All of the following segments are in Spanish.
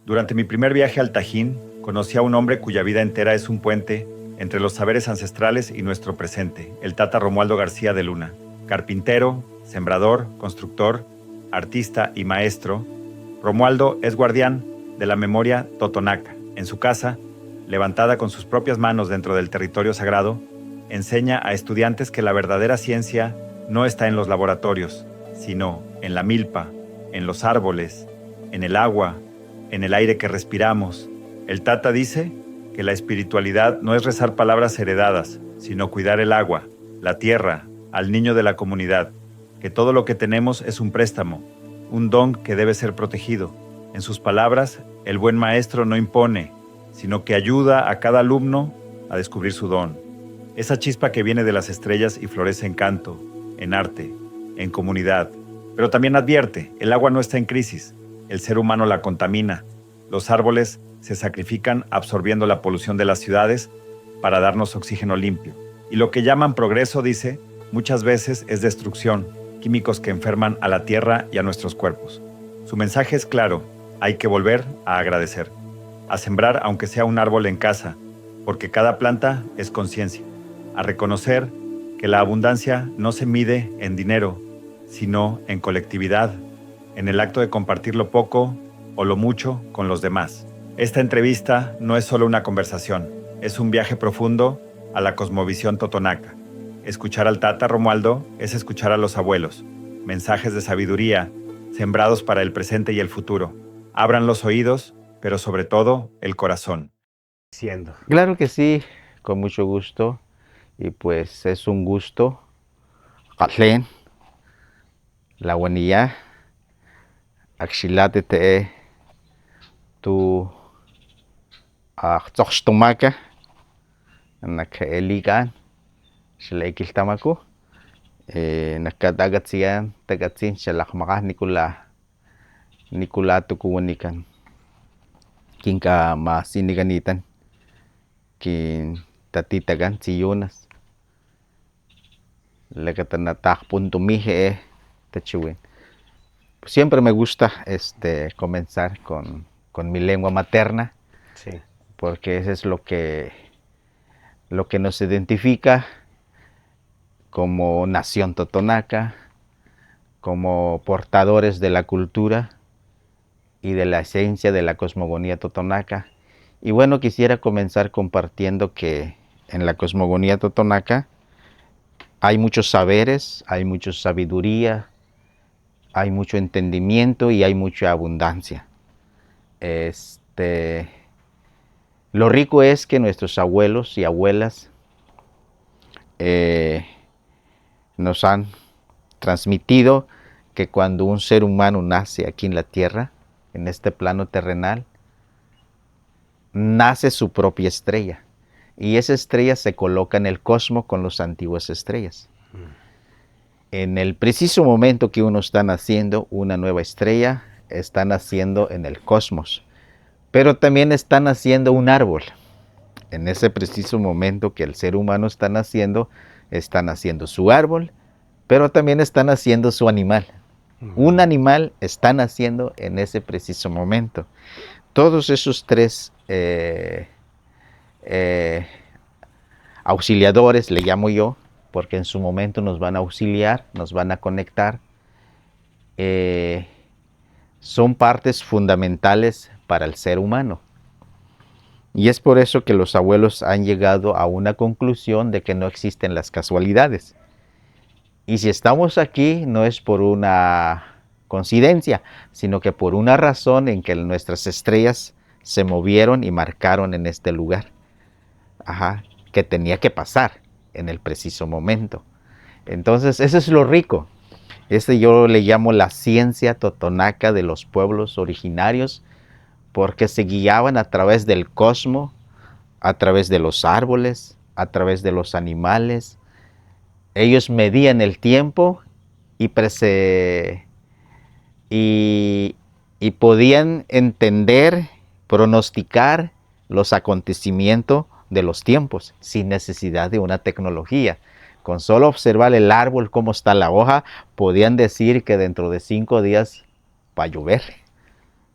Durante mi primer viaje al Tajín, conocí a un hombre cuya vida entera es un puente entre los saberes ancestrales y nuestro presente, el Tata Romualdo García de Luna. Carpintero, sembrador, constructor, artista y maestro, Romualdo es guardián de la memoria totonaca. En su casa, levantada con sus propias manos dentro del territorio sagrado, enseña a estudiantes que la verdadera ciencia no está en los laboratorios, sino en la milpa, en los árboles, en el agua, en el aire que respiramos. El Tata dice que la espiritualidad no es rezar palabras heredadas, sino cuidar el agua, la tierra, al niño de la comunidad, que todo lo que tenemos es un préstamo, un don que debe ser protegido. En sus palabras, el buen maestro no impone, sino que ayuda a cada alumno a descubrir su don. Esa chispa que viene de las estrellas y florece en canto, en arte, en comunidad. Pero también advierte, el agua no está en crisis, el ser humano la contamina. Los árboles se sacrifican absorbiendo la polución de las ciudades para darnos oxígeno limpio. Y lo que llaman progreso, dice, muchas veces es destrucción, químicos que enferman a la tierra y a nuestros cuerpos. Su mensaje es claro, hay que volver a agradecer, a sembrar aunque sea un árbol en casa, porque cada planta es conciencia, a reconocer que la abundancia no se mide en dinero, sino en colectividad, en el acto de compartir lo poco o lo mucho con los demás. Esta entrevista no es solo una conversación, es un viaje profundo a la cosmovisión totonaca. Escuchar al Tata Romualdo es escuchar a los abuelos, mensajes de sabiduría, sembrados para el presente y el futuro. Abran los oídos, pero sobre todo el corazón. Claro que sí, con mucho gusto. Y pues es un gusto. Katlen, la guanilla, axilate te tu tzoxtomaca, nakaeligan, xleikiltamaku, nakatagatsian, tagatsin, xalakmaka, Nicola tukuwanikan, kinka masiniganitan, kin tatitagan, siyunas, lakatanatapuntumije, tachiwin. Siempre me gusta comenzar con mi lengua materna, Sí. porque eso es lo que nos identifica como nación totonaca, como portadores de la cultura y de la esencia de la cosmogonía totonaca. Y bueno, quisiera comenzar compartiendo que en la cosmogonía totonaca hay muchos saberes, hay mucha sabiduría, hay mucho entendimiento y hay mucha abundancia. Lo rico es que nuestros abuelos y abuelas nos han transmitido que cuando un ser humano nace aquí en la tierra, en este plano terrenal, nace su propia estrella. Y esa estrella se coloca en el cosmos con las antiguas estrellas. En el preciso momento que uno está naciendo, una nueva estrella está naciendo en el cosmos. Pero también está naciendo un árbol. En ese preciso momento que el ser humano está naciendo su árbol, pero también está naciendo su animal. Un animal está naciendo en ese preciso momento. Todos esos tres auxiliadores, le llamo yo, porque en su momento nos van a auxiliar, nos van a conectar, son partes fundamentales para el ser humano. Y es por eso que los abuelos han llegado a una conclusión de que no existen las casualidades. Y si estamos aquí no es por una coincidencia, sino que por una razón en que nuestras estrellas se movieron y marcaron en este lugar. Que tenía que pasar en el preciso momento. Entonces, eso es lo rico. Yo le llamo la ciencia totonaca de los pueblos originarios, porque se guiaban a través del cosmos, a través de los árboles, a través de los animales. Ellos medían el tiempo y podían entender, pronosticar los acontecimientos de los tiempos sin necesidad de una tecnología. Con solo observar el árbol, cómo está la hoja, podían decir que dentro de 5 días va a llover,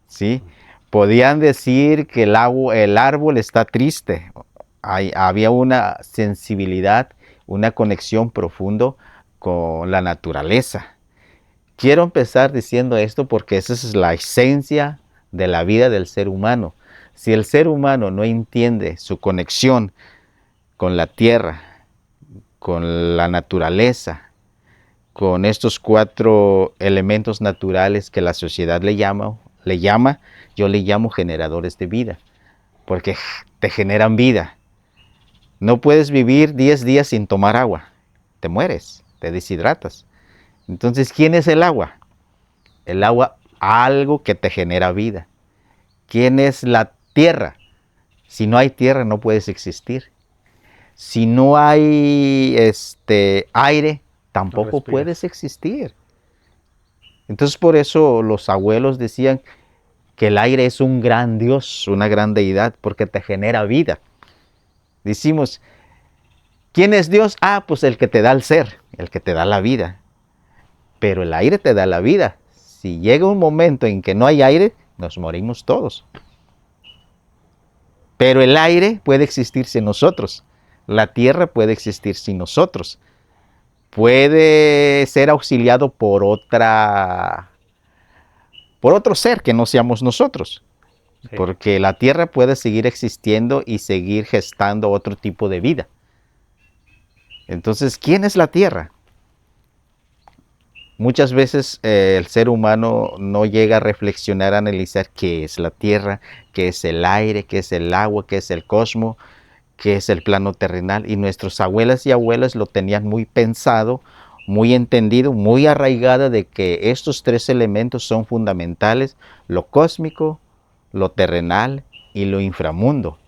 ¿sí? Podían decir que el árbol está triste. Había una sensibilidad, una conexión profunda con la naturaleza. Quiero empezar diciendo esto porque esa es la esencia de la vida del ser humano. Si el ser humano no entiende su conexión con la tierra, con la naturaleza, con estos 4 elementos naturales que la sociedad le llama, yo le llamo generadores de vida, porque te generan vida. No puedes vivir 10 días sin tomar agua, te mueres, te deshidratas. Entonces, ¿quién es el agua? El agua, algo que te genera vida. ¿Quién es la tierra? Si no hay tierra, no puedes existir. Si no hay aire, tampoco puedes existir. Entonces, por eso los abuelos decían que el aire es un gran Dios, una gran deidad, porque te genera vida. Decimos, ¿quién es Dios? Ah, pues el que te da el ser, el que te da la vida. Pero el aire te da la vida. Si llega un momento en que no hay aire, nos morimos todos. Pero el aire puede existir sin nosotros. La tierra puede existir sin nosotros. Puede ser auxiliado por otro ser que no seamos nosotros. Sí. Porque la tierra puede seguir existiendo y seguir gestando otro tipo de vida. Entonces, ¿quién es la tierra? Muchas veces el ser humano no llega a reflexionar, a analizar qué es la tierra, qué es el aire, qué es el agua, qué es el cosmos, qué es el plano terrenal. Y nuestros abuelas y abuelos lo tenían muy pensado, muy entendido, muy arraigado de que estos 3 elementos son fundamentales: lo cósmico, lo terrenal y lo inframundo.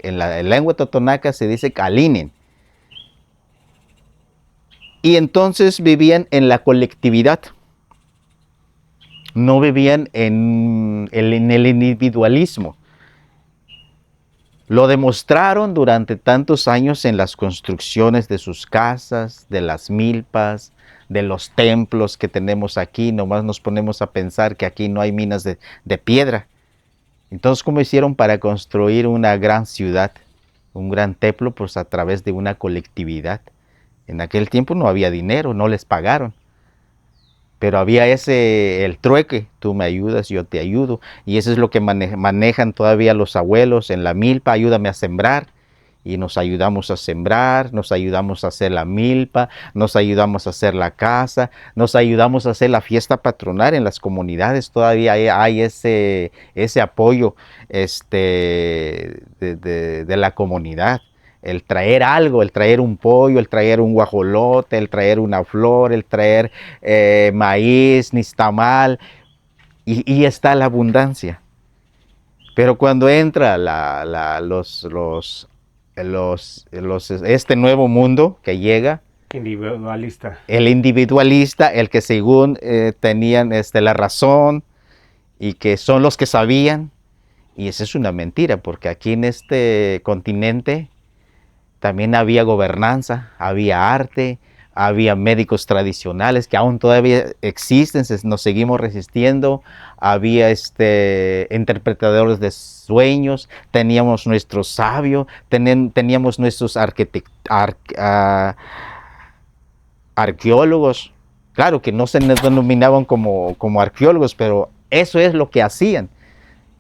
En la lengua totonaca se dice calinen. Y entonces vivían en la colectividad. No vivían en el individualismo. Lo demostraron durante tantos años en las construcciones de sus casas, de las milpas, de los templos que tenemos aquí. Nomás nos ponemos a pensar que aquí no hay minas de piedra. Entonces, ¿cómo hicieron para construir una gran ciudad, un gran templo? Pues a través de una colectividad. En aquel tiempo no había dinero, no les pagaron. Pero había el trueque, tú me ayudas, yo te ayudo. Y eso es lo que manejan todavía los abuelos en la milpa: ayúdame a sembrar. Y nos ayudamos a sembrar, nos ayudamos a hacer la milpa, nos ayudamos a hacer la casa, nos ayudamos a hacer la fiesta patronal en las comunidades. Todavía hay ese apoyo de la comunidad. El traer algo, el traer un pollo, el traer un guajolote, el traer una flor, el traer maíz, nixtamal, y está la abundancia. Pero cuando entra este nuevo mundo que llega, individualista. El individualista, el que según tenían la razón y que son los que sabían, y esa es una mentira, porque aquí en este continente también había gobernanza, había arte, había médicos tradicionales que aún todavía existen, nos seguimos resistiendo. Había interpretadores de sueños, teníamos nuestros sabios, teníamos nuestros arqueólogos. Claro que no se denominaban como arqueólogos, pero eso es lo que hacían.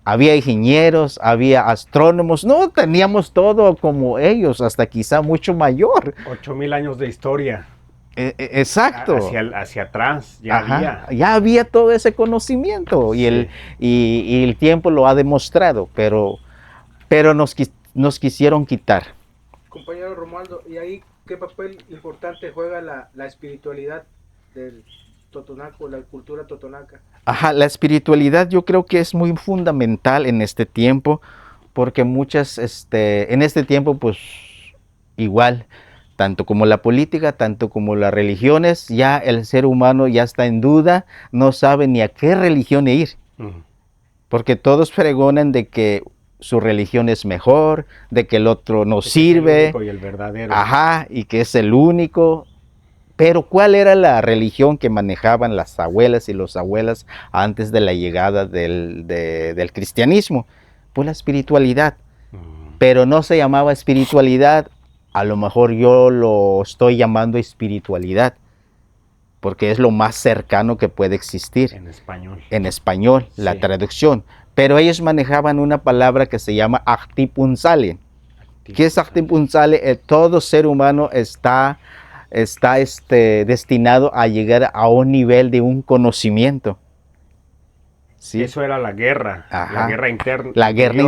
Había ingenieros, había astrónomos, no, teníamos todo como ellos, hasta quizá mucho mayor. 8,000 años de historia. Exacto. Hacia atrás, ya había todo ese conocimiento, sí. y el tiempo lo ha demostrado, pero nos quisieron quitar. Compañero Romualdo, ¿y ahí qué papel importante juega la espiritualidad del totonaco, la cultura totonaca? La espiritualidad yo creo que es muy fundamental en este tiempo, porque en este tiempo pues igual, tanto como la política, tanto como las religiones, ya el ser humano ya está en duda, no sabe ni a qué religión ir. Porque todos pregonan de que su religión es mejor, de que el otro no sirve. Es el único y el verdadero. Y que es el único. Pero ¿cuál era la religión que manejaban las abuelas y los abuelas antes de la llegada del cristianismo? Pues la espiritualidad. Pero no se llamaba espiritualidad, a lo mejor yo lo estoy llamando espiritualidad, porque es lo más cercano que puede existir. En español. En español, la Sí. traducción. Pero ellos manejaban una palabra que se llama Actipunsale. ¿Qué es Actipunsale? Todo ser humano está destinado a llegar a un nivel de un conocimiento. ¿Sí? Eso era la guerra. Ajá. La guerra interna. La guerra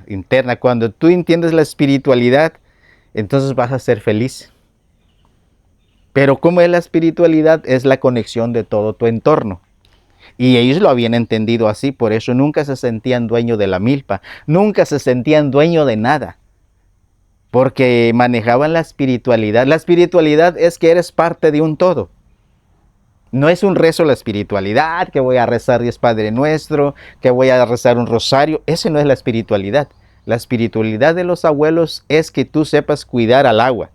interna. Cuando tú entiendes la espiritualidad, entonces vas a ser feliz. Pero ¿cómo es la espiritualidad? Es la conexión de todo tu entorno. Y ellos lo habían entendido así, por eso nunca se sentían dueños de la milpa, nunca se sentían dueños de nada, porque manejaban la espiritualidad. La espiritualidad es que eres parte de un todo. No es un rezo la espiritualidad, que voy a rezar 10 Padre Nuestro, que voy a rezar un rosario. Ese no es la espiritualidad. La espiritualidad de los abuelos es que tú sepas cuidar al agua.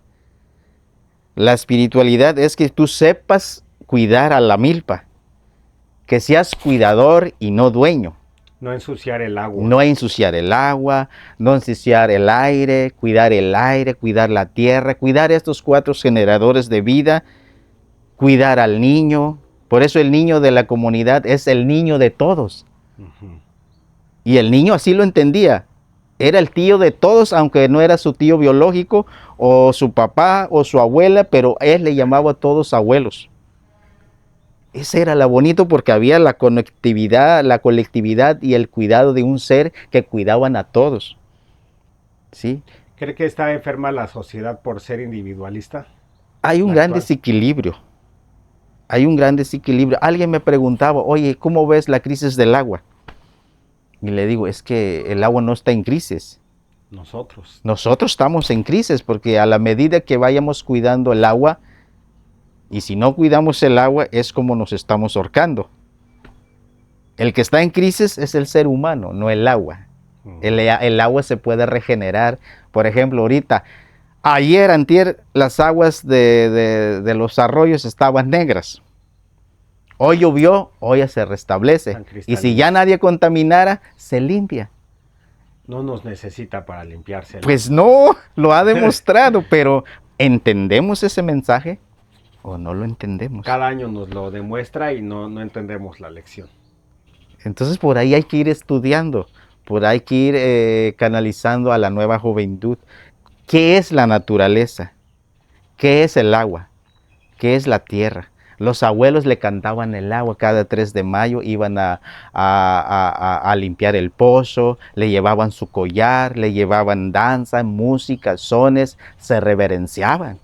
La espiritualidad es que tú sepas cuidar a la milpa. Que seas cuidador y no dueño. No ensuciar el agua. No ensuciar el agua, no ensuciar el aire, cuidar la tierra, cuidar estos 4 generadores de vida, cuidar al niño. Por eso el niño de la comunidad es el niño de todos. Y el niño así lo entendía. Era el tío de todos, aunque no era su tío biológico, o su papá, o su abuela, pero él le llamaba a todos abuelos. Ese era lo bonito, porque había la conectividad, la colectividad y el cuidado de un ser que cuidaban a todos. ¿Sí? ¿Cree que está enferma la sociedad por ser individualista? Hay un gran desequilibrio. Hay un gran desequilibrio. Alguien me preguntaba, oye, ¿cómo ves la crisis del agua? Y le digo, es que el agua no está en crisis. Nosotros estamos en crisis, porque a la medida que vayamos cuidando el agua, y si no cuidamos el agua, es como nos estamos ahorcando. El que está en crisis es el ser humano, no el agua. El agua se puede regenerar. Por ejemplo, ahorita, antier, las aguas de los arroyos estaban negras. Hoy llovió, hoy ya se restablece. Y si ya nadie contaminara, se limpia. No nos necesita para limpiarse. Pues no, lo ha demostrado, pero ¿entendemos ese mensaje o no lo entendemos? Cada año nos lo demuestra y no entendemos la lección. Entonces por ahí hay que ir estudiando, por ahí hay que ir canalizando a la nueva juventud. ¿Qué es la naturaleza? ¿Qué es el agua? ¿Qué es la tierra? Los abuelos le cantaban el agua cada 3 de mayo, iban a limpiar el pozo, le llevaban su collar, le llevaban danza, música, sones, se reverenciaban.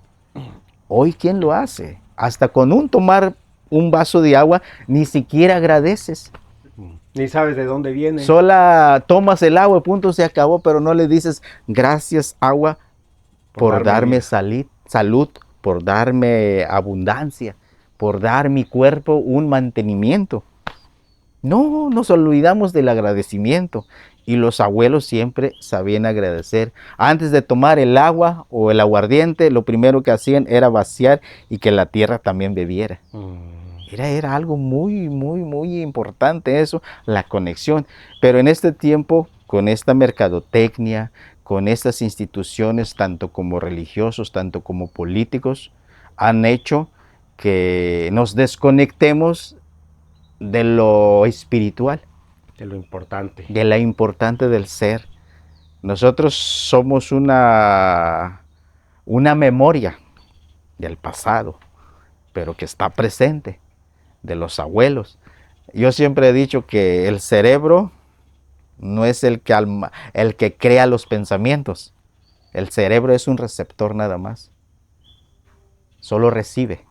Hoy, ¿quién lo hace? Hasta con tomar un vaso de agua, ni siquiera agradeces. Ni sabes de dónde viene. Sola tomas el agua, punto, se acabó, pero no le dices, gracias agua por darme salud, por darme abundancia, por dar mi cuerpo un mantenimiento. No, nos olvidamos del agradecimiento. Y los abuelos siempre sabían agradecer. Antes de tomar el agua o el aguardiente, lo primero que hacían era vaciar y que la tierra también bebiera. Era algo muy, muy, muy importante eso, la conexión. Pero en este tiempo, con esta mercadotecnia, con estas instituciones, tanto como religiosos, tanto como políticos, han hecho que nos desconectemos de lo espiritual. De lo importante. De la importante del ser. Nosotros somos una memoria del pasado, pero que está presente, de los abuelos. Yo siempre he dicho que el cerebro no es el que crea los pensamientos. El cerebro es un receptor nada más. Solo recibe.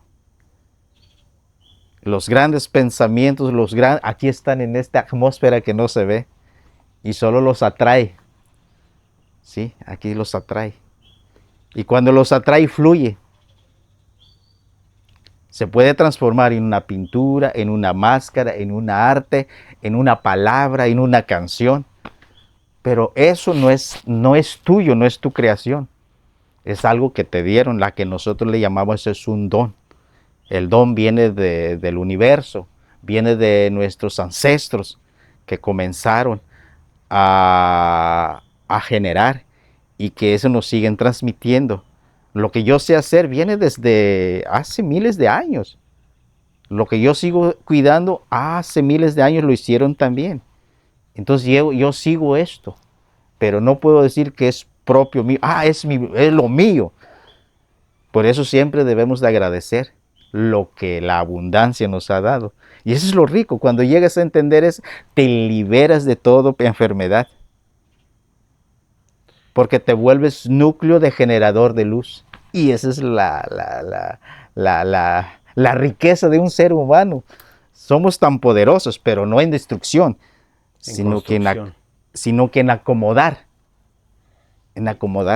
Los grandes pensamientos, aquí están en esta atmósfera que no se ve y solo los atrae. Sí, aquí los atrae. Y cuando los atrae, fluye. Se puede transformar en una pintura, en una máscara, en un arte, en una palabra, en una canción. Pero eso no es tuyo, no es tu creación. Es algo que te dieron, la que nosotros le llamamos es un don. El don viene del universo, viene de nuestros ancestros que comenzaron a generar y que eso nos siguen transmitiendo. Lo que yo sé hacer viene desde hace miles de años. Lo que yo sigo cuidando hace miles de años lo hicieron también. Entonces yo sigo esto, pero no puedo decir que es propio mío. Es lo mío. Por eso siempre debemos de agradecer lo que la abundancia nos ha dado. Y eso es lo rico. Cuando llegas a entender eso, te liberas de toda enfermedad. Porque te vuelves núcleo de generador de luz. Y esa es la riqueza de un ser humano. Somos tan poderosos, pero no en destrucción, sino que en acomodar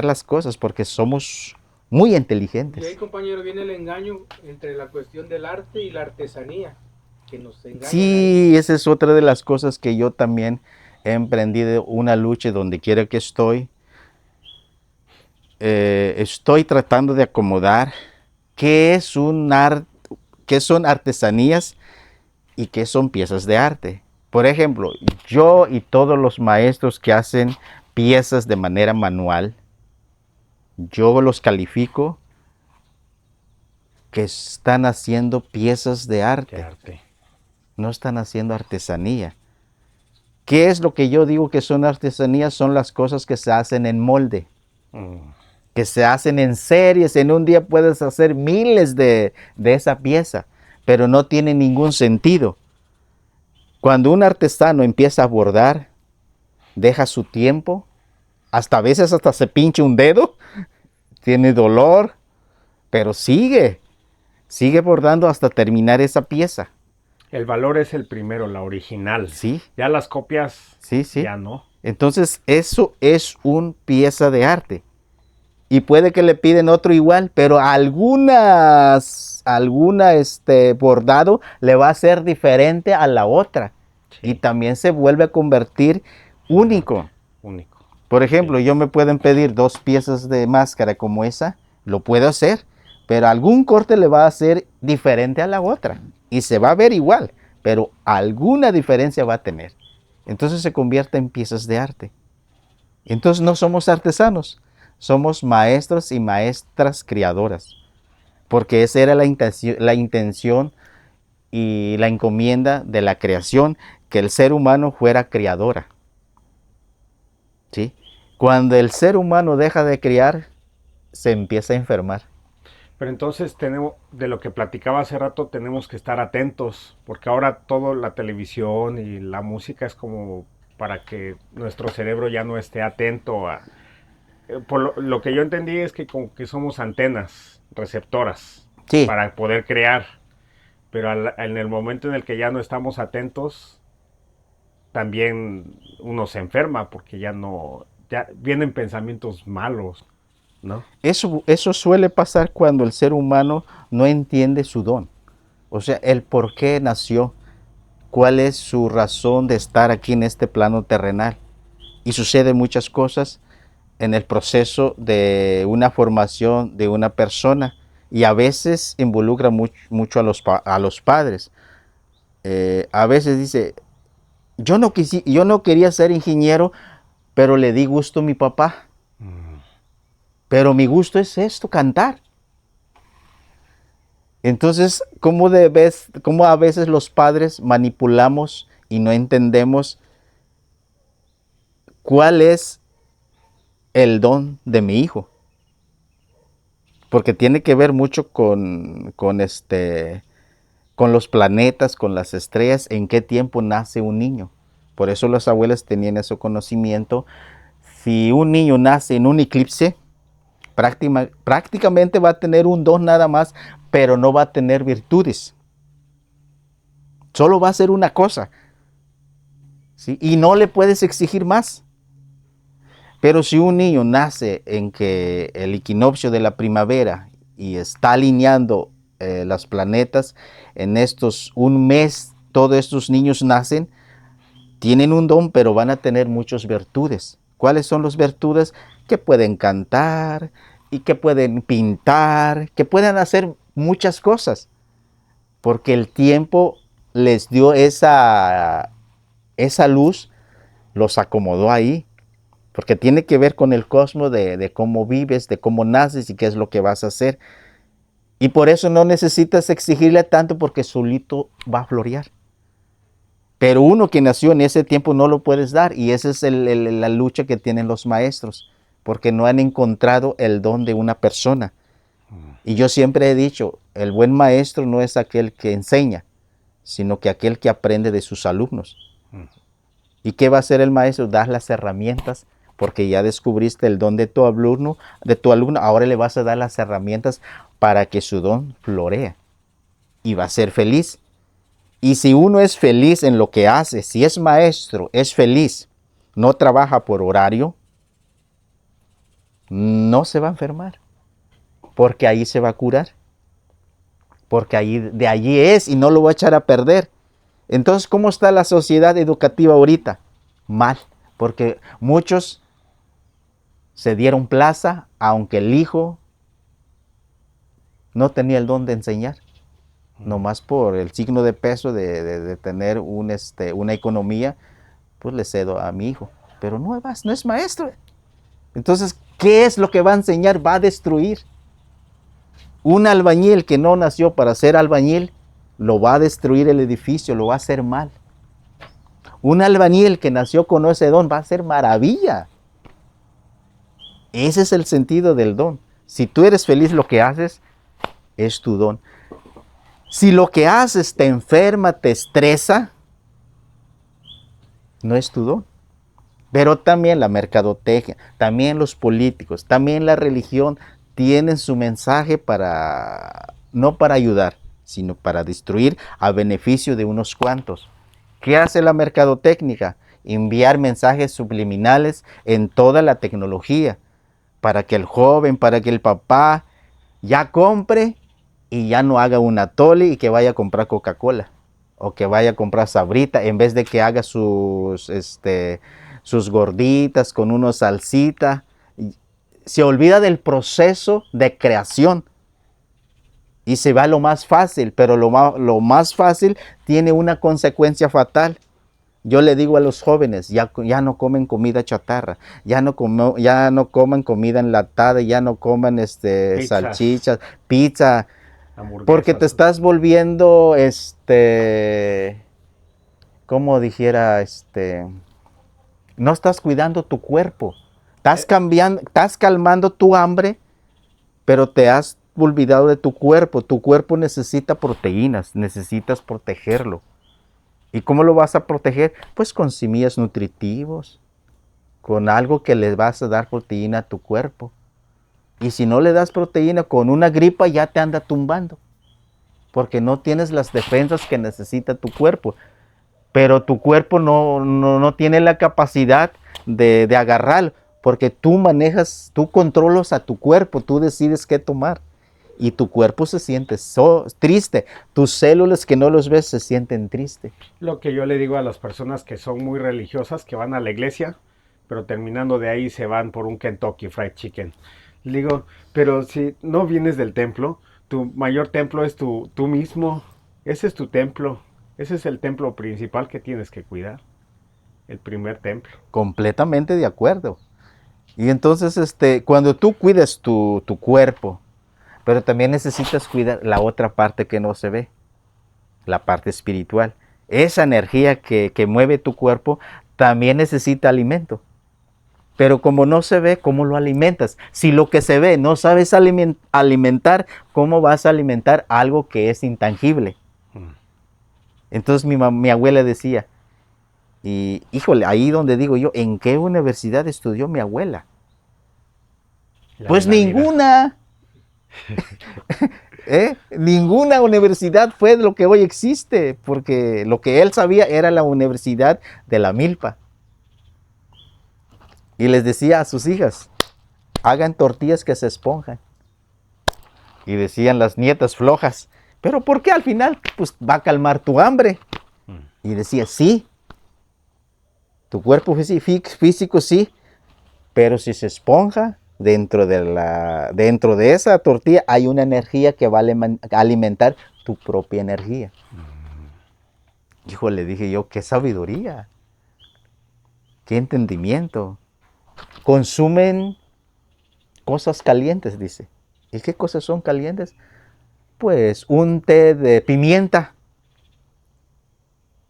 las cosas, porque somos muy inteligentes. Y ahí, compañero, viene el engaño entre la cuestión del arte y la artesanía, que nos engañan. Sí, esa es otra de las cosas que yo también he emprendido, una lucha donde quiera que estoy. Estoy tratando de acomodar qué son artesanías y qué son piezas de arte. Por ejemplo, yo y todos los maestros que hacen piezas de manera manual, yo los califico que están haciendo piezas de arte. No están haciendo artesanía. ¿Qué es lo que yo digo que son artesanías? Son las cosas que se hacen en molde. Que se hacen en series. En un día puedes hacer miles de esa pieza, pero no tiene ningún sentido. Cuando un artesano empieza a bordar, deja su tiempo, a veces hasta se pincha un dedo, tiene dolor, pero sigue bordando hasta terminar esa pieza. El valor es el primero, la original. Sí. Ya las copias, sí. ya no. Entonces eso es una pieza de arte. Y puede que le piden otro igual, pero alguna bordado le va a ser diferente a la otra. Sí. Y también se vuelve a convertir único. Por ejemplo, yo me pueden pedir 2 piezas de máscara como esa, lo puedo hacer, pero algún corte le va a ser diferente a la otra. Y se va a ver igual, pero alguna diferencia va a tener. Entonces se convierte en piezas de arte. Entonces no somos artesanos. Somos maestros y maestras creadoras, porque esa era la intención y la encomienda de la creación, que el ser humano fuera creadora. ¿Sí? Cuando el ser humano deja de crear, se empieza a enfermar. Pero entonces de lo que platicaba hace rato, tenemos que estar atentos, porque ahora toda la televisión y la música es como para que nuestro cerebro ya no esté atento a... Por lo que yo entendí es que como que somos antenas receptoras, sí, para poder crear, pero en el momento en el que ya no estamos atentos, también uno se enferma porque ya vienen pensamientos malos, ¿no? Eso suele pasar cuando el ser humano no entiende su don, o sea, el por qué nació, cuál es su razón de estar aquí en este plano terrenal, y suceden muchas cosas en el proceso de una formación de una persona, y a veces involucra mucho a los padres. A veces dice, yo no quería ser ingeniero, pero le di gusto a mi papá. Pero mi gusto es esto, cantar. Entonces, ¿cómo a veces los padres manipulamos y no entendemos cuál es el don de mi hijo? Porque tiene que ver mucho con los planetas, con las estrellas, en qué tiempo nace un niño. Por eso las abuelas tenían ese conocimiento. Si un niño nace en un eclipse, prácticamente va a tener un don nada más, pero no va a tener virtudes. Solo va a ser una cosa, ¿sí? Y no le puedes exigir más. Pero si un niño nace en que el equinoccio de la primavera y está alineando los planetas, en un mes todos estos niños nacen, tienen un don, pero van a tener muchas virtudes. ¿Cuáles son las virtudes? Que pueden cantar y que pueden pintar, que pueden hacer muchas cosas. porque el tiempo les dio esa luz, los acomodó ahí, porque tiene que ver con el cosmos de cómo vives, de cómo naces y qué es lo que vas a hacer. Y por eso no necesitas exigirle tanto, porque solito va a florear. Pero uno que nació en ese tiempo no lo puedes dar, y esa es la lucha que tienen los maestros, porque no han encontrado el don de una persona. Y yo siempre he dicho, el buen maestro no es aquel que enseña, sino que aquel que aprende de sus alumnos. ¿Y qué va a hacer el maestro? Dar las herramientas, porque ya descubriste el don de tu alumno, ahora le vas a dar las herramientas para que su don florea y va a ser feliz. Y si uno es feliz en lo que hace, si es maestro, es feliz, no trabaja por horario, no se va a enfermar, porque ahí se va a curar, porque de allí es y no lo va a echar a perder. Entonces, ¿cómo está la sociedad educativa ahorita? Mal, porque muchos se dieron plaza, aunque el hijo no tenía el don de enseñar. Nomás por el signo de peso de tener una economía, pues le cedo a mi hijo. Pero no es maestro. Entonces, ¿qué es lo que va a enseñar? Va a destruir. Un albañil que no nació para ser albañil, lo va a destruir el edificio, lo va a hacer mal. Un albañil que nació con ese don va a hacer maravilla. Ese es el sentido del don. Si tú eres feliz, lo que haces es tu don. Si lo que haces te enferma, te estresa, no es tu don. Pero también la mercadotecnia, también los políticos, también la religión tienen su mensaje no para ayudar, sino para destruir a beneficio de unos cuantos. ¿Qué hace la mercadotecnia? Enviar mensajes subliminales en toda la tecnología, para que el joven, para que el papá ya compre y ya no haga un atole y que vaya a comprar Coca-Cola o que vaya a comprar Sabrita, en vez de que haga sus gorditas con una salsita. Se olvida del proceso de creación y se va a lo más fácil, pero lo más fácil tiene una consecuencia fatal. Yo le digo a los jóvenes, ya no comen comida chatarra, ya no coman comida enlatada, ya no coman salchichas, pizza, porque te estás volviendo, como dijera, no estás cuidando tu cuerpo, estás calmando tu hambre, pero te has olvidado de tu cuerpo. Tu cuerpo necesita proteínas, necesitas protegerlo. ¿Y cómo lo vas a proteger? Pues con semillas nutritivos, con algo que le vas a dar proteína a tu cuerpo. Y si no le das proteína, con una gripa ya te anda tumbando, porque no tienes las defensas que necesita tu cuerpo. Pero tu cuerpo no tiene la capacidad de agarrarlo, porque tú controlas a tu cuerpo, tú decides qué tomar. Y tu cuerpo se siente triste. Tus células que no los ves se sienten tristes. Lo que yo le digo a las personas que son muy religiosas, que van a la iglesia, pero terminando de ahí se van por un Kentucky Fried Chicken. Le digo, pero si no vienes del templo, tu mayor templo es tú mismo. Ese es tu templo. Ese es el templo principal que tienes que cuidar. El primer templo. Completamente de acuerdo. Y entonces, cuando tú cuidas tu cuerpo, pero también necesitas cuidar la otra parte que no se ve, la parte espiritual. Esa energía que mueve tu cuerpo también necesita alimento. Pero como no se ve, ¿cómo lo alimentas? Si lo que se ve no sabes alimentar, ¿cómo vas a alimentar algo que es intangible? Entonces mi abuela decía, y híjole, ahí donde digo yo, ¿en qué universidad estudió mi abuela? Pues ninguna. Ninguna universidad fue lo que hoy existe, porque lo que él sabía era la Universidad de la Milpa. Y les decía a sus hijas, hagan tortillas que se esponjan. Y decían las nietas flojas, ¿pero por qué al final? Pues va a calmar tu hambre. Y decía, sí, tu cuerpo físico sí, pero si se esponja, dentro de esa tortilla hay una energía que va a alimentar tu propia energía. Híjole, dije yo, qué sabiduría, qué entendimiento. Consumen cosas calientes, dice. ¿Y qué cosas son calientes? Pues un té de pimienta,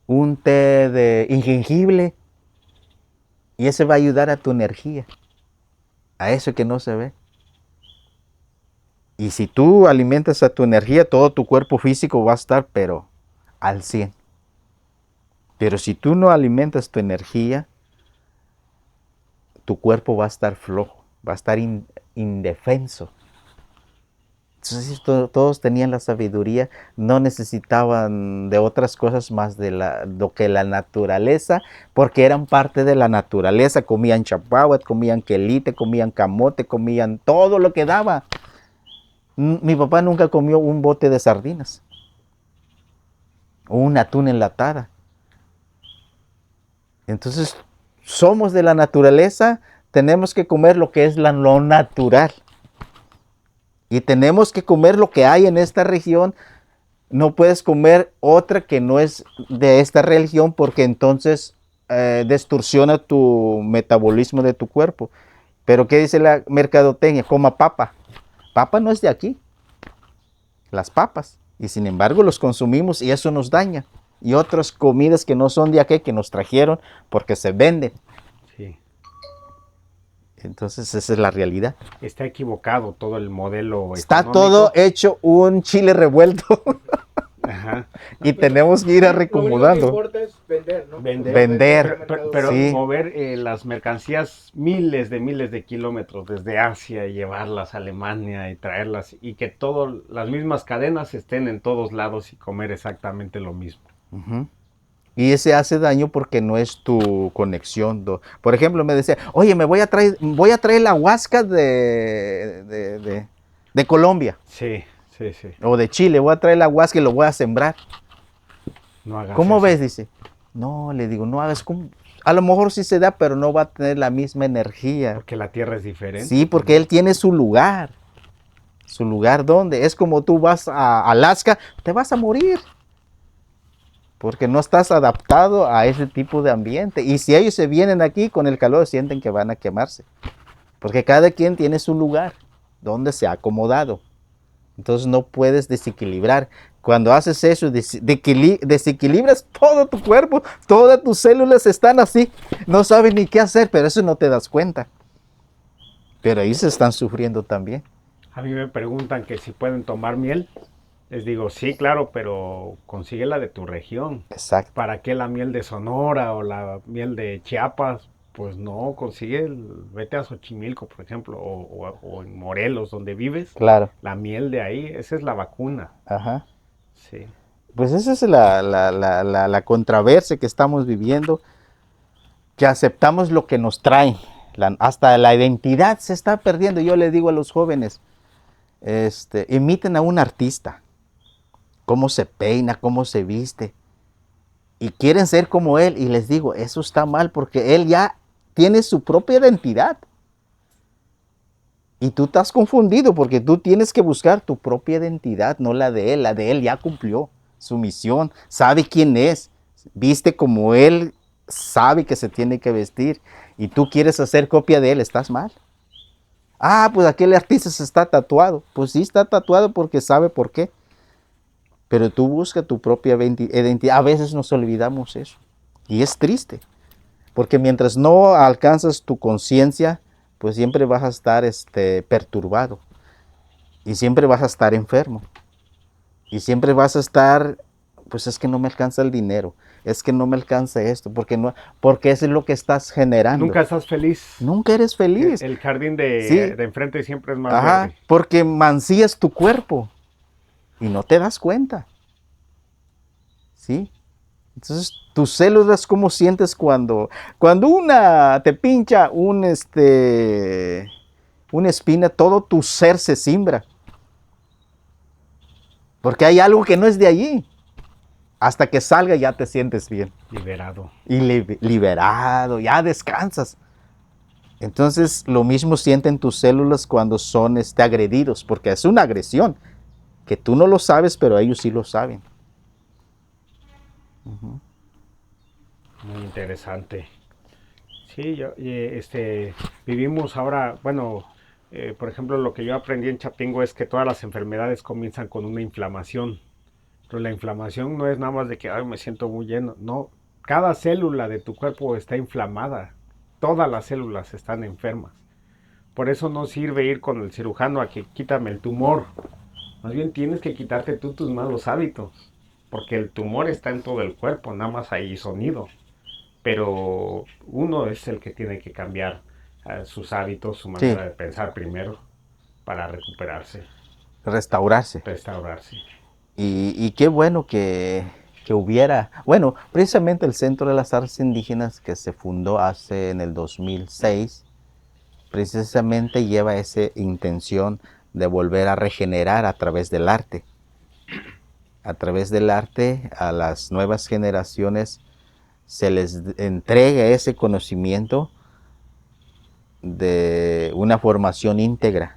un té de jengibre, y ese va a ayudar a tu energía, a eso que no se ve. Y si tú alimentas a tu energía, todo tu cuerpo físico va a estar, pero al 100. Pero si tú no alimentas tu energía, tu cuerpo va a estar flojo, va a estar indefenso. Entonces todos tenían la sabiduría, no necesitaban de otras cosas más de lo que la naturaleza, porque eran parte de la naturaleza. Comían chapahuat, comían quelite, comían camote, comían todo lo que daba. Mi papá nunca comió un bote de sardinas o un atún enlatada. Entonces, somos de la naturaleza, tenemos que comer lo que es lo natural. Y tenemos que comer lo que hay en esta región. No puedes comer otra que no es de esta religión, porque entonces distorsiona tu metabolismo de tu cuerpo. Pero ¿qué dice la mercadotecnia? Coma papa. Papa no es de aquí. Las papas. Y sin embargo los consumimos y eso nos daña. Y otras comidas que no son de aquí, que nos trajeron porque se venden. Sí. Entonces esa es la realidad. Está equivocado todo el modelo Está económico. todo hecho un chile revuelto. Ajá. Y tenemos que ir Lo único que recomodando. importa es vender, ¿no? Vender. Pero Sí. mover las mercancías miles de kilómetros desde Asia y llevarlas a Alemania y traerlas y que todas las mismas cadenas estén en todos lados y comer exactamente lo mismo. Ujú. Y ese hace daño porque no es tu conexión. Por ejemplo, me decía, oye, voy a traer la huasca de Colombia Sí, sí, sí. o de Chile, voy a traer la huasca y lo voy a sembrar. No hagas ¿Cómo eso. ves? Dice. No, le digo, no hagas como. A lo mejor sí se da, pero no va a tener la misma energía. Porque la tierra es diferente. Sí, porque él tiene su lugar. ¿Su lugar dónde? Es como tú vas a Alaska, te vas a morir. Porque no estás adaptado a ese tipo de ambiente. Y si ellos se vienen aquí con el calor, sienten que van a quemarse. Porque cada quien tiene su lugar donde se ha acomodado. Entonces no puedes desequilibrar. Cuando haces eso, desequilibras todo tu cuerpo, todas tus células están así. No saben ni qué hacer, pero eso no te das cuenta. Pero ahí se están sufriendo también. A mí me preguntan que si pueden tomar miel. Les digo, sí, claro, pero consíguela de tu región. Exacto. ¿Para qué la miel de Sonora o la miel de Chiapas? Pues no, vete a Xochimilco, por ejemplo, o en Morelos, donde vives. Claro. La miel de ahí, esa es la vacuna. Ajá. Sí. Pues esa es la controversia que estamos viviendo, que aceptamos lo que nos traen. Hasta la identidad se está perdiendo. Yo le digo a los jóvenes, imiten a un artista, cómo se peina, cómo se viste, y quieren ser como él, y les digo, eso está mal, porque él ya tiene su propia identidad. Y tú estás confundido porque tú tienes que buscar tu propia identidad, no la de él. La de él ya cumplió su misión, sabe quién es, viste como él sabe que se tiene que vestir y tú quieres hacer copia de él, estás mal. Ah, pues aquel artista se está tatuado. Pues sí, está tatuado porque sabe por qué. Pero tú busca tu propia identidad. A veces nos olvidamos eso. Y es triste. Porque mientras no alcanzas tu conciencia, pues siempre vas a estar perturbado. Y siempre vas a estar enfermo. Y siempre vas a estar, pues es que no me alcanza el dinero. Es que no me alcanza esto. Porque eso es lo que estás generando. Nunca estás feliz. Nunca eres feliz. El jardín Sí. de enfrente siempre es más verde. Porque mancillas tu cuerpo. Y no te das cuenta. ¿Sí? Entonces, tus células, ¿cómo sientes cuando una te pincha una espina, todo tu ser se cimbra? Porque hay algo que no es de allí. Hasta que salga ya te sientes bien. Liberado. Y liberado, ya descansas. Entonces, lo mismo sienten tus células cuando son agredidos, porque es una agresión. que tú no lo sabes, pero ellos sí lo saben. Ujú. Muy interesante. Sí, vivimos ahora, bueno, por ejemplo, lo que yo aprendí en Chapingo es que todas las enfermedades comienzan con una inflamación. Pero la inflamación no es nada más de que, ay, me siento muy lleno. No, cada célula de tu cuerpo está inflamada. Todas las células están enfermas. Por eso no sirve ir con el cirujano a que quítame el tumor. Más bien tienes que quitarte tú tus malos hábitos. Porque el tumor está en todo el cuerpo, nada más ahí sonido. Pero uno es el que tiene que cambiar sus hábitos, su Sí, manera de pensar primero para recuperarse, restaurarse. restaurarse. Y qué bueno que hubiera, bueno, precisamente el Centro de las Artes Indígenas que se fundó hace en el 2006, precisamente lleva esa intención de volver a regenerar a través del arte. A través del arte a las nuevas generaciones se les entrega ese conocimiento de una formación íntegra,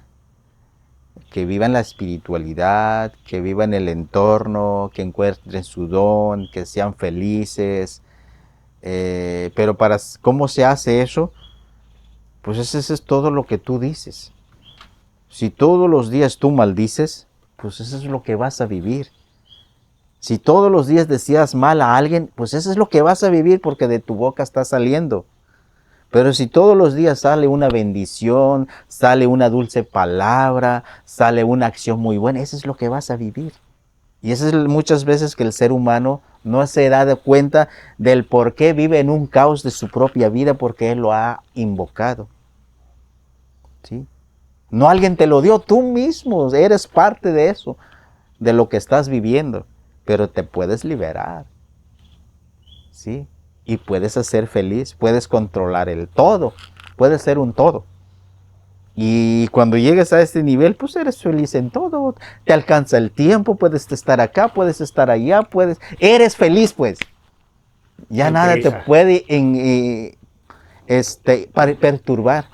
que vivan la espiritualidad, que vivan el entorno, que encuentren su don, que sean felices. Pero para cómo se hace eso, pues eso es todo lo que tú dices. Si todos los días tú maldices, pues eso es lo que vas a vivir. Si todos los días decías mal a alguien, pues eso es lo que vas a vivir porque de tu boca está saliendo. Pero si todos los días sale una bendición, sale una dulce palabra, sale una acción muy buena, eso es lo que vas a vivir. Y eso es muchas veces que el ser humano no se da de cuenta del por qué vive en un caos de su propia vida, porque él lo ha invocado. ¿Sí? No alguien te lo dio, tú mismo eres parte de eso, de lo que estás viviendo, pero te puedes liberar. ¿Sí? Y puedes hacer feliz, puedes controlar el todo, puedes ser un todo. Y cuando llegues a este nivel, pues eres feliz en todo, te alcanza el tiempo, puedes estar acá, puedes estar allá, eres feliz pues. Ya Sin nada te prisa. puede perturbar.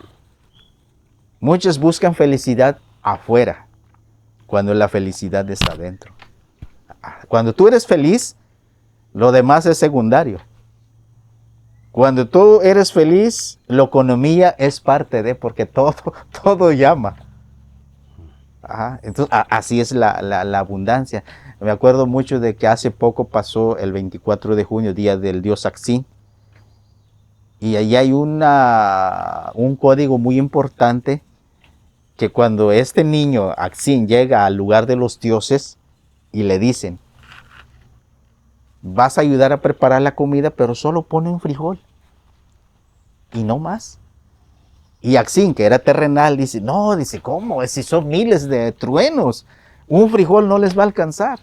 Muchos buscan felicidad afuera, cuando la felicidad está adentro. Cuando tú eres feliz, lo demás es secundario. Cuando tú eres feliz, la economía es parte de, porque todo llama. Ajá. Entonces, así es la abundancia. Me acuerdo mucho de que hace poco pasó el 24 de junio, día del dios Axín, y ahí hay un código muy importante que cuando este niño Axín llega al lugar de los dioses y le dicen, vas a ayudar a preparar la comida, pero solo pone un frijol y no más. Y Axín, que era terrenal, dice, no, dice, ¿cómo? Si son miles de truenos, un frijol no les va a alcanzar.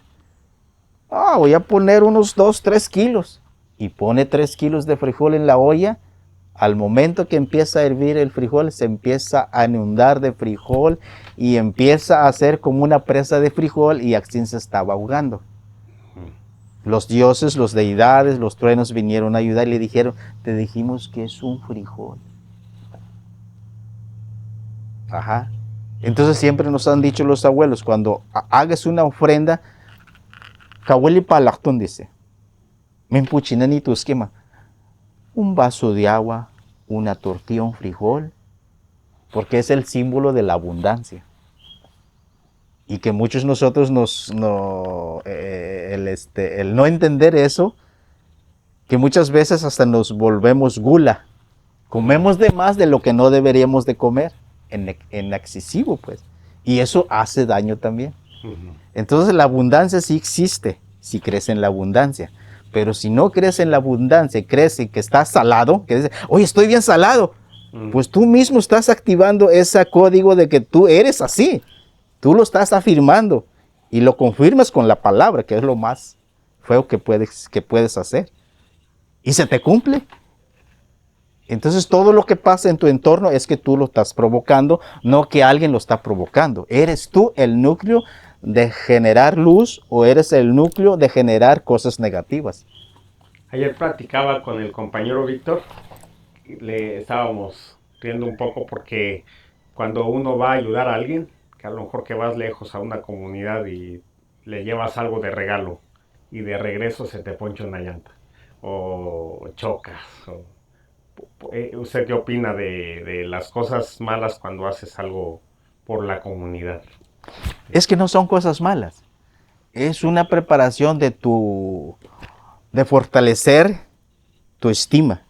Ah, voy a poner unos 2, 3 kilos. Y pone 3 kilos de frijol en la olla. Al momento que empieza a hervir el frijol, se empieza a inundar de frijol y empieza a hacer como una presa de frijol y Axín se estaba ahogando. Los dioses, los deidades, los truenos vinieron a ayudar y le dijeron, te dijimos que es un frijol. Ajá. Entonces siempre nos han dicho los abuelos, cuando hagas una ofrenda, Kaweli Palaktun dice, Mempuchinani tu esquema, un vaso de agua, una tortilla, un frijol, porque es el símbolo de la abundancia. Y que muchos nosotros el no entender eso, que muchas veces hasta nos volvemos gula. Comemos de más de lo que no deberíamos de comer, en excesivo pues. Y eso hace daño también. Entonces la abundancia sí existe, si crees en la abundancia. Pero si no crees en la abundancia, crees en que estás salado, que dices, oye, estoy bien salado, pues tú mismo estás activando ese código de que tú eres así. Tú lo estás afirmando y lo confirmas con la palabra, que es lo más feo que puedes hacer. Y se te cumple. Entonces todo lo que pasa en tu entorno es que tú lo estás provocando, no que alguien lo está provocando. ¿Eres tú el núcleo de generar luz o eres el núcleo de generar cosas negativas? Ayer platicaba con el compañero Víctor, le estábamos riendo un poco porque cuando uno va a ayudar a alguien, que a lo mejor que vas lejos a una comunidad y le llevas algo de regalo y de regreso se te poncha una llanta o chocas. ¿Usted qué opina de las cosas malas cuando haces algo por la comunidad? Es que no son cosas malas. Es una preparación de fortalecer tu estima.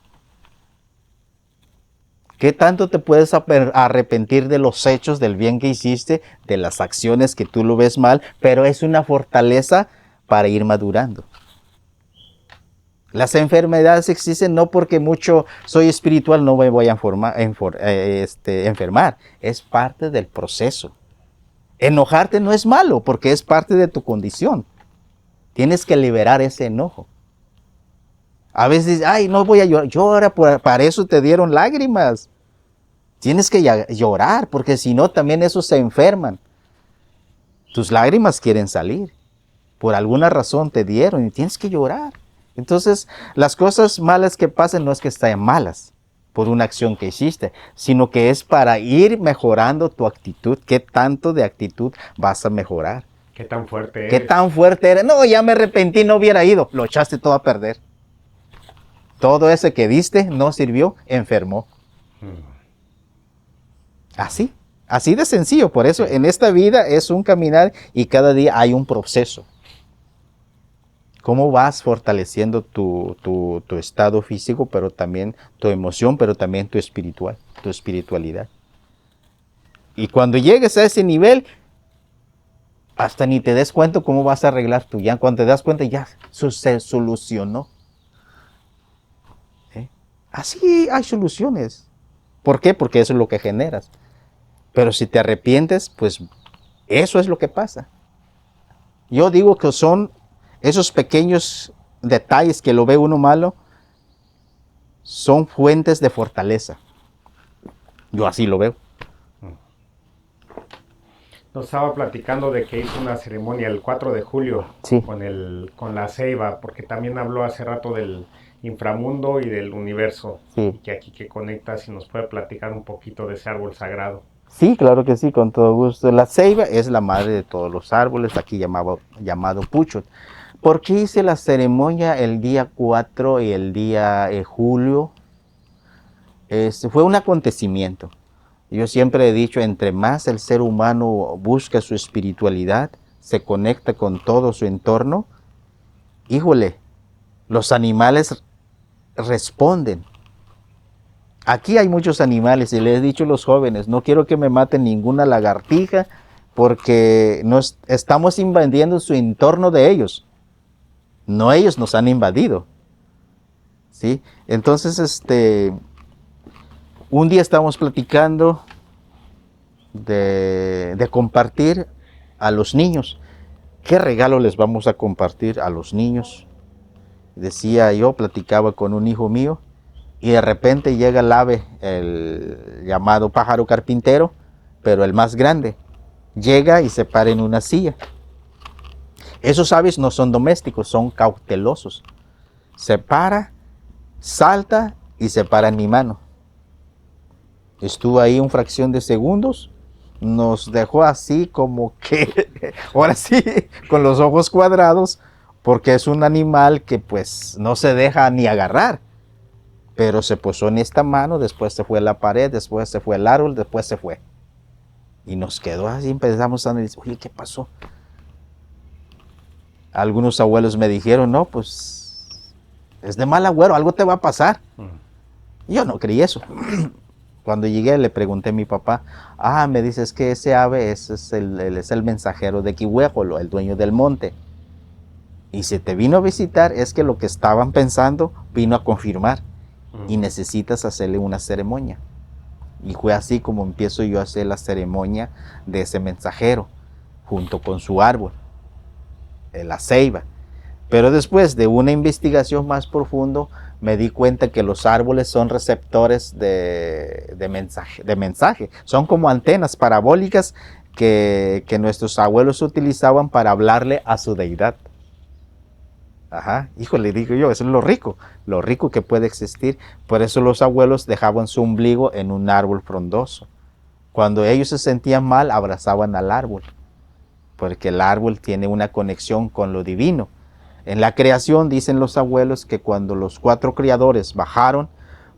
¿Qué tanto te puedes arrepentir de los hechos, del bien que hiciste, de las acciones que tú lo ves mal? Pero es una fortaleza para ir madurando. Las enfermedades existen no porque mucho soy espiritual, no me voy a enfermar. Es parte del proceso. Enojarte no es malo porque es parte de tu condición. Tienes que liberar ese enojo. A veces, ay, no voy a llorar. Llora, para eso te dieron lágrimas. Tienes que llorar, porque si no, también esos se enferman. Tus lágrimas quieren salir. Por alguna razón te dieron y tienes que llorar. Entonces, las cosas malas que pasan no es que estén malas por una acción que hiciste, sino que es para ir mejorando tu actitud. ¿Qué tanto de actitud vas a mejorar? ¿Qué tan fuerte ¿Qué eres? tan fuerte eres? No, ya me arrepentí, no hubiera ido. Lo echaste todo a perder. Todo ese que diste no sirvió, enfermó. Así de sencillo. Por eso en esta vida es un caminar y cada día hay un proceso. ¿Cómo vas fortaleciendo tu estado físico, pero también tu emoción, pero también tu espiritualidad? Y cuando llegues a ese nivel, hasta ni te des cuenta cómo vas a arreglar tu llanto. Cuando te das cuenta, ya se solucionó. Así hay soluciones. ¿Por qué? Porque eso es lo que generas. Pero si te arrepientes, pues eso es lo que pasa. Yo digo que son esos pequeños detalles que lo ve uno malo, son fuentes de fortaleza. Yo así lo veo. Nos estaba platicando de que hizo una ceremonia el 4 de julio Sí. con la ceiba, porque también habló hace rato del inframundo y del universo. Sí. Y que aquí que conecta, si nos puede platicar un poquito de ese árbol sagrado. Sí, claro que sí, con todo gusto. La ceiba es la madre de todos los árboles, aquí llamado puchot. ¿Por qué hice la ceremonia el día 4 y el día julio? Fue un acontecimiento. Yo siempre he dicho, entre más el ser humano busca su espiritualidad, se conecta con todo su entorno, híjole, los animales responden. Aquí hay muchos animales y les he dicho a los jóvenes, no quiero que me maten ninguna lagartija porque estamos invadiendo su entorno de ellos. No, ellos nos han invadido. ¿Sí? Entonces, un día estábamos platicando de compartir a los niños. ¿Qué regalo les vamos a compartir a los niños? Decía yo, platicaba con un hijo mío y de repente llega el ave, el llamado pájaro carpintero, pero el más grande. Llega y se para en una silla. Esos aves no son domésticos, son cautelosos. Se para, salta y se para en mi mano. Estuvo ahí una fracción de segundos, nos dejó así como que, ahora sí, con los ojos cuadrados, porque es un animal que pues no se deja ni agarrar. Pero se posó en esta mano, después se fue a la pared, después se fue al árbol, después se fue. Y nos quedó así, empezamos a analizar, oye, ¿qué pasó? Algunos abuelos me dijeron, no, pues es de mal agüero, algo te va a pasar. Yo no creí eso. Cuando llegué le pregunté a mi papá, me dices que ese ave es el mensajero de Quihuéjolo, el dueño del monte. Y si te vino a visitar es que lo que estaban pensando vino a confirmar. Y necesitas hacerle una ceremonia. Y fue así como empiezo yo a hacer la ceremonia de ese mensajero, junto con su árbol, la ceiba. Pero después de una investigación más profunda, me di cuenta que los árboles son receptores de mensaje. Son como antenas parabólicas que nuestros abuelos utilizaban para hablarle a su deidad. Híjole, digo yo, eso es lo rico que puede existir. Por eso los abuelos dejaban su ombligo en un árbol frondoso. Cuando ellos se sentían mal, abrazaban al árbol, porque el árbol tiene una conexión con lo divino. En la creación dicen los abuelos que cuando los 4 criadores bajaron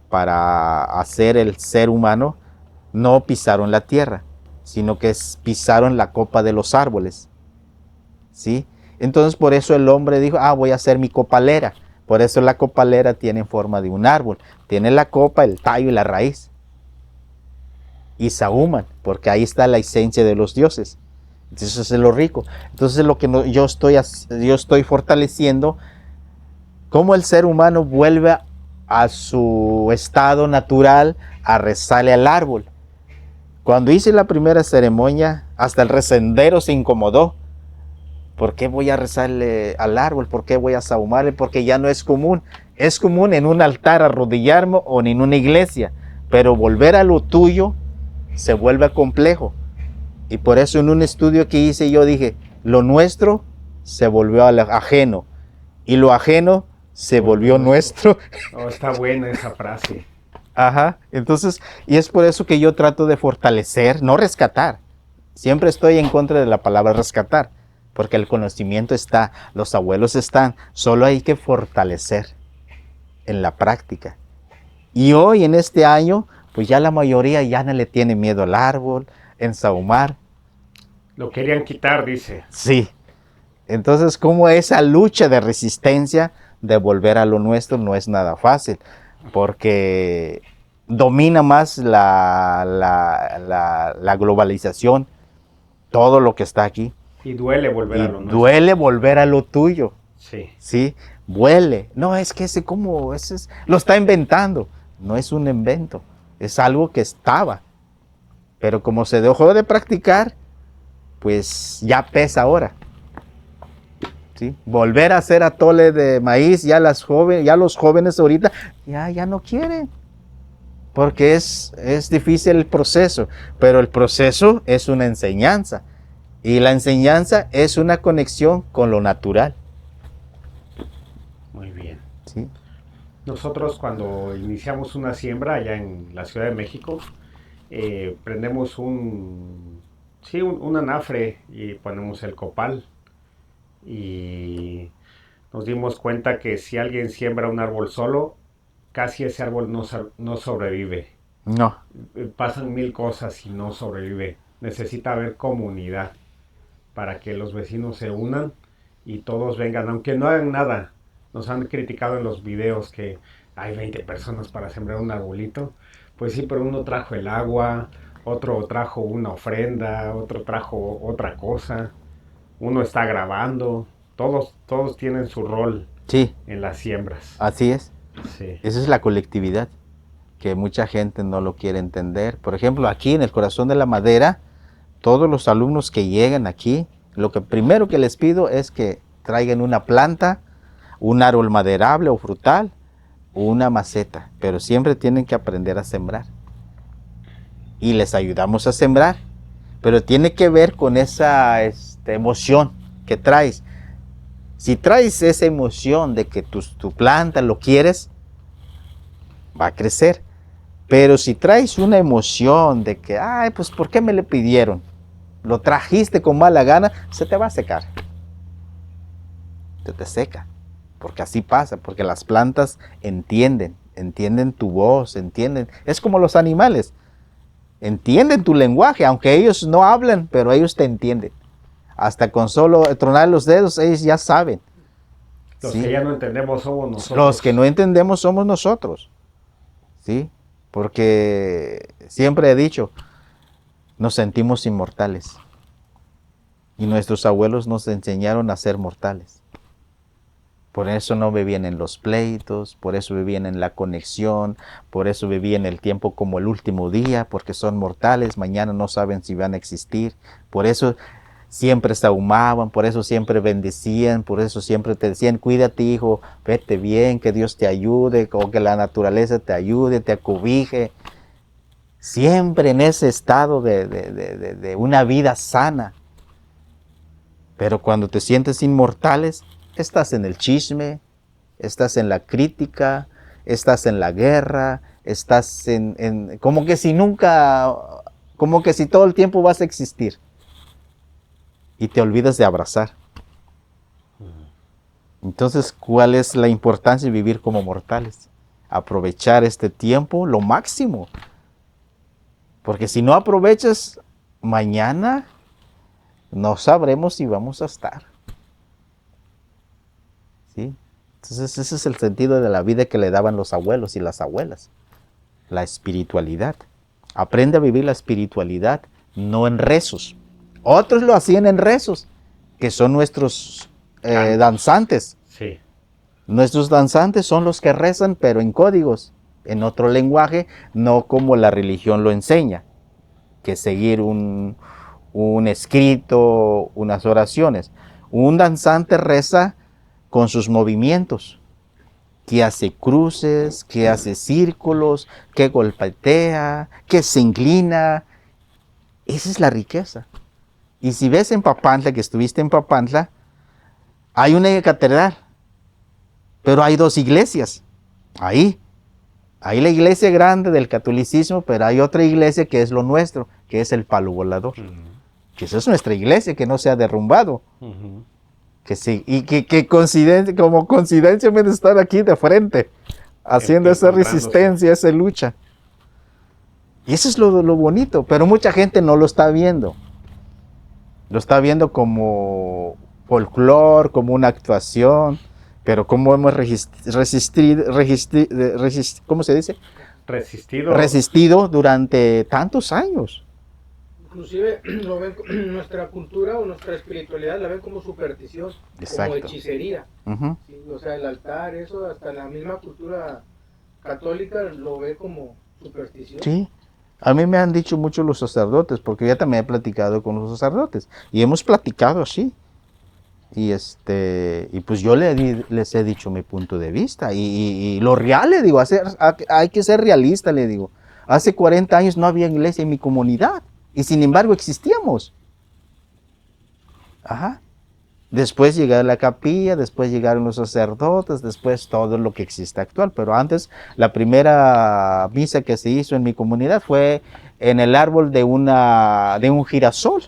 para hacer el ser humano, no pisaron la tierra, sino que pisaron la copa de los árboles, ¿sí? Entonces por eso el hombre dijo, voy a hacer mi copalera. Por eso la copalera tiene forma de un árbol. Tiene la copa, el tallo y la raíz. Y se ahuman, porque ahí está la esencia de los dioses. Entonces eso es lo rico. Entonces lo que yo estoy fortaleciendo, cómo el ser humano vuelve a su estado natural, a rezarle al árbol. Cuando hice la primera ceremonia, hasta el recendero se incomodó. ¿Por qué voy a rezarle al árbol? ¿Por qué voy a sahumarle? Porque ya no es común. Es común en un altar arrodillarme o en una iglesia, pero volver a lo tuyo se vuelve complejo. Y por eso en un estudio que hice yo dije, lo nuestro se volvió ajeno y lo ajeno se volvió nuestro. Oh, está buena esa frase. Ajá, entonces, y es por eso que yo trato de fortalecer, no rescatar. Siempre estoy en contra de la palabra rescatar, porque el conocimiento está, los abuelos están, solo hay que fortalecer en la práctica. Y hoy, en este año, pues ya la mayoría ya no le tiene miedo al árbol, en sahumar. Lo querían quitar, dice. Sí. Entonces, como esa lucha de resistencia de volver a lo nuestro no es nada fácil, porque domina más la globalización, todo lo que está aquí. Y duele volver a lo nuestro. Duele volver a lo tuyo. Sí. Sí, duele. No, es que lo está inventando. No es un invento, es algo que estaba. Pero como se dejó de practicar, pues ya pesa ahora. ¿Sí? Volver a hacer atole de maíz, ya los jóvenes ahorita ya no quieren. Porque es difícil el proceso, pero el proceso es una enseñanza. Y la enseñanza es una conexión con lo natural. Muy bien. ¿Sí? Nosotros cuando iniciamos una siembra allá en la Ciudad de México, prendemos un anafre y ponemos el copal. Y nos dimos cuenta que si alguien siembra un árbol solo, casi ese árbol no sobrevive. No. Pasan 1000 cosas y no sobrevive. Necesita haber comunidad para que los vecinos se unan y todos vengan, aunque no hagan nada. Nos han criticado en los videos que hay 20 personas para sembrar un arbolito. Pues sí, pero uno trajo el agua, otro trajo una ofrenda, otro trajo otra cosa. Uno está grabando, todos tienen su rol, sí, en las siembras. Así es. Sí. Esa es la colectividad, que mucha gente no lo quiere entender. Por ejemplo, aquí en el Corazón de la Madera, todos los alumnos que llegan aquí, lo que primero que les pido es que traigan una planta, un árbol maderable o frutal, o una maceta, pero siempre tienen que aprender a sembrar. Y les ayudamos a sembrar, pero tiene que ver con esa emoción que traes. Si traes esa emoción de que tu planta lo quieres, va a crecer. Pero si traes una emoción de que, pues ¿por qué me le pidieron? Lo trajiste con mala gana, se te va a secar. Se te seca. Porque así pasa, porque las plantas entienden tu voz, entienden. Es como los animales. Entienden tu lenguaje, aunque ellos no hablan, pero ellos te entienden. Hasta con solo tronar los dedos, ellos ya saben. Los ¿sí? que ya no entendemos somos nosotros. Los que no entendemos somos nosotros. ¿Sí? Porque siempre he dicho, nos sentimos inmortales. Y nuestros abuelos nos enseñaron a ser mortales. Por eso no vivían en los pleitos, por eso vivían en la conexión, por eso vivían el tiempo como el último día, porque son mortales, mañana no saben si van a existir. Por eso siempre se ahumaban, por eso siempre bendecían, por eso siempre te decían, cuídate hijo, vete bien, que Dios te ayude, o que la naturaleza te ayude, te acobije. Siempre en ese estado de una vida sana. Pero cuando te sientes inmortales, estás en el chisme, estás en la crítica, estás en la guerra, estás como que si nunca como que si todo el tiempo vas a existir. Y te olvidas de abrazar. Entonces, ¿cuál es la importancia de vivir como mortales? Aprovechar este tiempo lo máximo. Porque si no aprovechas, mañana no sabremos si vamos a estar. ¿Sí? Entonces, ese es el sentido de la vida que le daban los abuelos y las abuelas. La espiritualidad. Aprende a vivir la espiritualidad, no en rezos. Otros lo hacían en rezos, que son nuestros danzantes. Sí. Nuestros danzantes son los que rezan, pero en códigos, en otro lenguaje, no como la religión lo enseña, que seguir un escrito, unas oraciones. Un danzante reza con sus movimientos, que hace cruces, que hace círculos, que golpetea, que se inclina. Esa es la riqueza. Y si ves en Papantla, que estuviste en Papantla, hay una catedral, pero hay 2 iglesias. Ahí hay la iglesia grande del catolicismo, pero hay otra iglesia que es lo nuestro, que es el Palo Volador. Que esa es nuestra iglesia, que no se ha derrumbado. Que sí, y que como coincidencia me estar aquí de frente, haciendo esa resistencia, esa lucha. Y eso es lo bonito, pero mucha gente no lo está viendo. Lo está viendo como folclore, como una actuación, pero como hemos ¿cómo se dice? Resistido durante tantos años. Inclusive lo ven, nuestra cultura o nuestra espiritualidad la ven como superstición, Exacto. como hechicería. Sí, o sea, el altar, eso, hasta la misma cultura católica lo ve como superstición. Sí, a mí me han dicho mucho los sacerdotes, porque ya también he platicado con los sacerdotes, y hemos platicado así. Y pues yo les he dicho mi punto de vista, y lo real, le digo, hay que ser realista, le digo. Hace 40 años no había iglesia en mi comunidad, y sin embargo existíamos. Ajá. Después llegaron la capilla, después llegaron los sacerdotes, después todo lo que existe actual. Pero antes, la primera misa que se hizo en mi comunidad fue en el árbol de un girasol.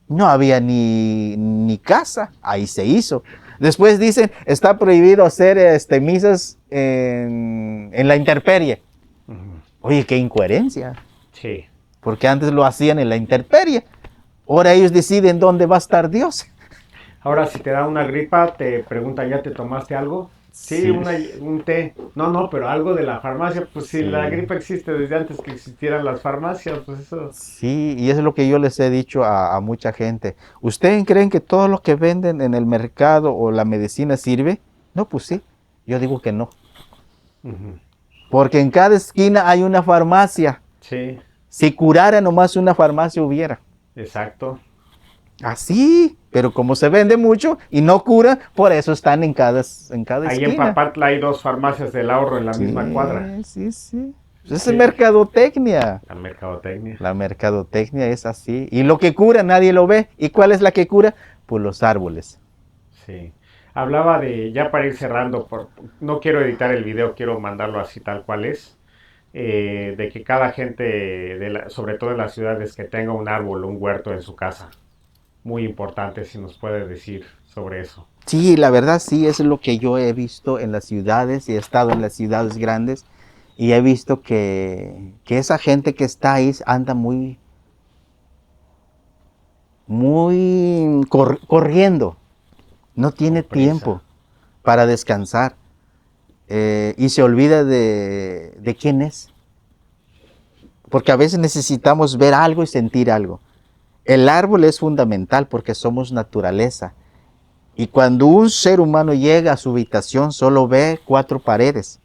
No había ni casa, ahí se hizo. Después dicen, está prohibido hacer misas en la intemperie. Oye, qué incoherencia. Sí. Porque antes lo hacían en la intemperie. Ahora ellos deciden dónde va a estar Dios. Ahora, si te da una gripa, te preguntan, ¿ya te tomaste algo? Sí, un té. No, pero algo de la farmacia. Pues si la gripa existe desde antes que existieran las farmacias, pues eso. Sí, y es lo que yo les he dicho a mucha gente. ¿Ustedes creen que todo lo que venden en el mercado o la medicina sirve? No, pues sí. Yo digo que no. Porque en cada esquina hay una farmacia. Sí. Si curara, nomás una farmacia hubiera. Exacto. Así, pero como se vende mucho y no cura, por eso están en cada esquina. Ahí en Papantla hay 2 farmacias del ahorro en la misma cuadra. Sí. Es mercadotecnia. La mercadotecnia. La mercadotecnia es así. Y lo que cura nadie lo ve. ¿Y cuál es la que cura? Pues los árboles. Sí. Hablaba de, ya para ir cerrando, no quiero editar el video, quiero mandarlo así tal cual es. De que cada gente, sobre todo en las ciudades, que tenga un árbol, un huerto en su casa. Muy importante, si nos puede decir sobre eso. Sí, la verdad sí, es lo que yo he visto en las ciudades, y he estado en las ciudades grandes, y he visto que esa gente que está ahí anda muy corriendo. No tiene tiempo para descansar. Y se olvida de quién es. Porque a veces necesitamos ver algo y sentir algo. El árbol es fundamental porque somos naturaleza. Y cuando un ser humano llega a su habitación, solo ve 4 paredes.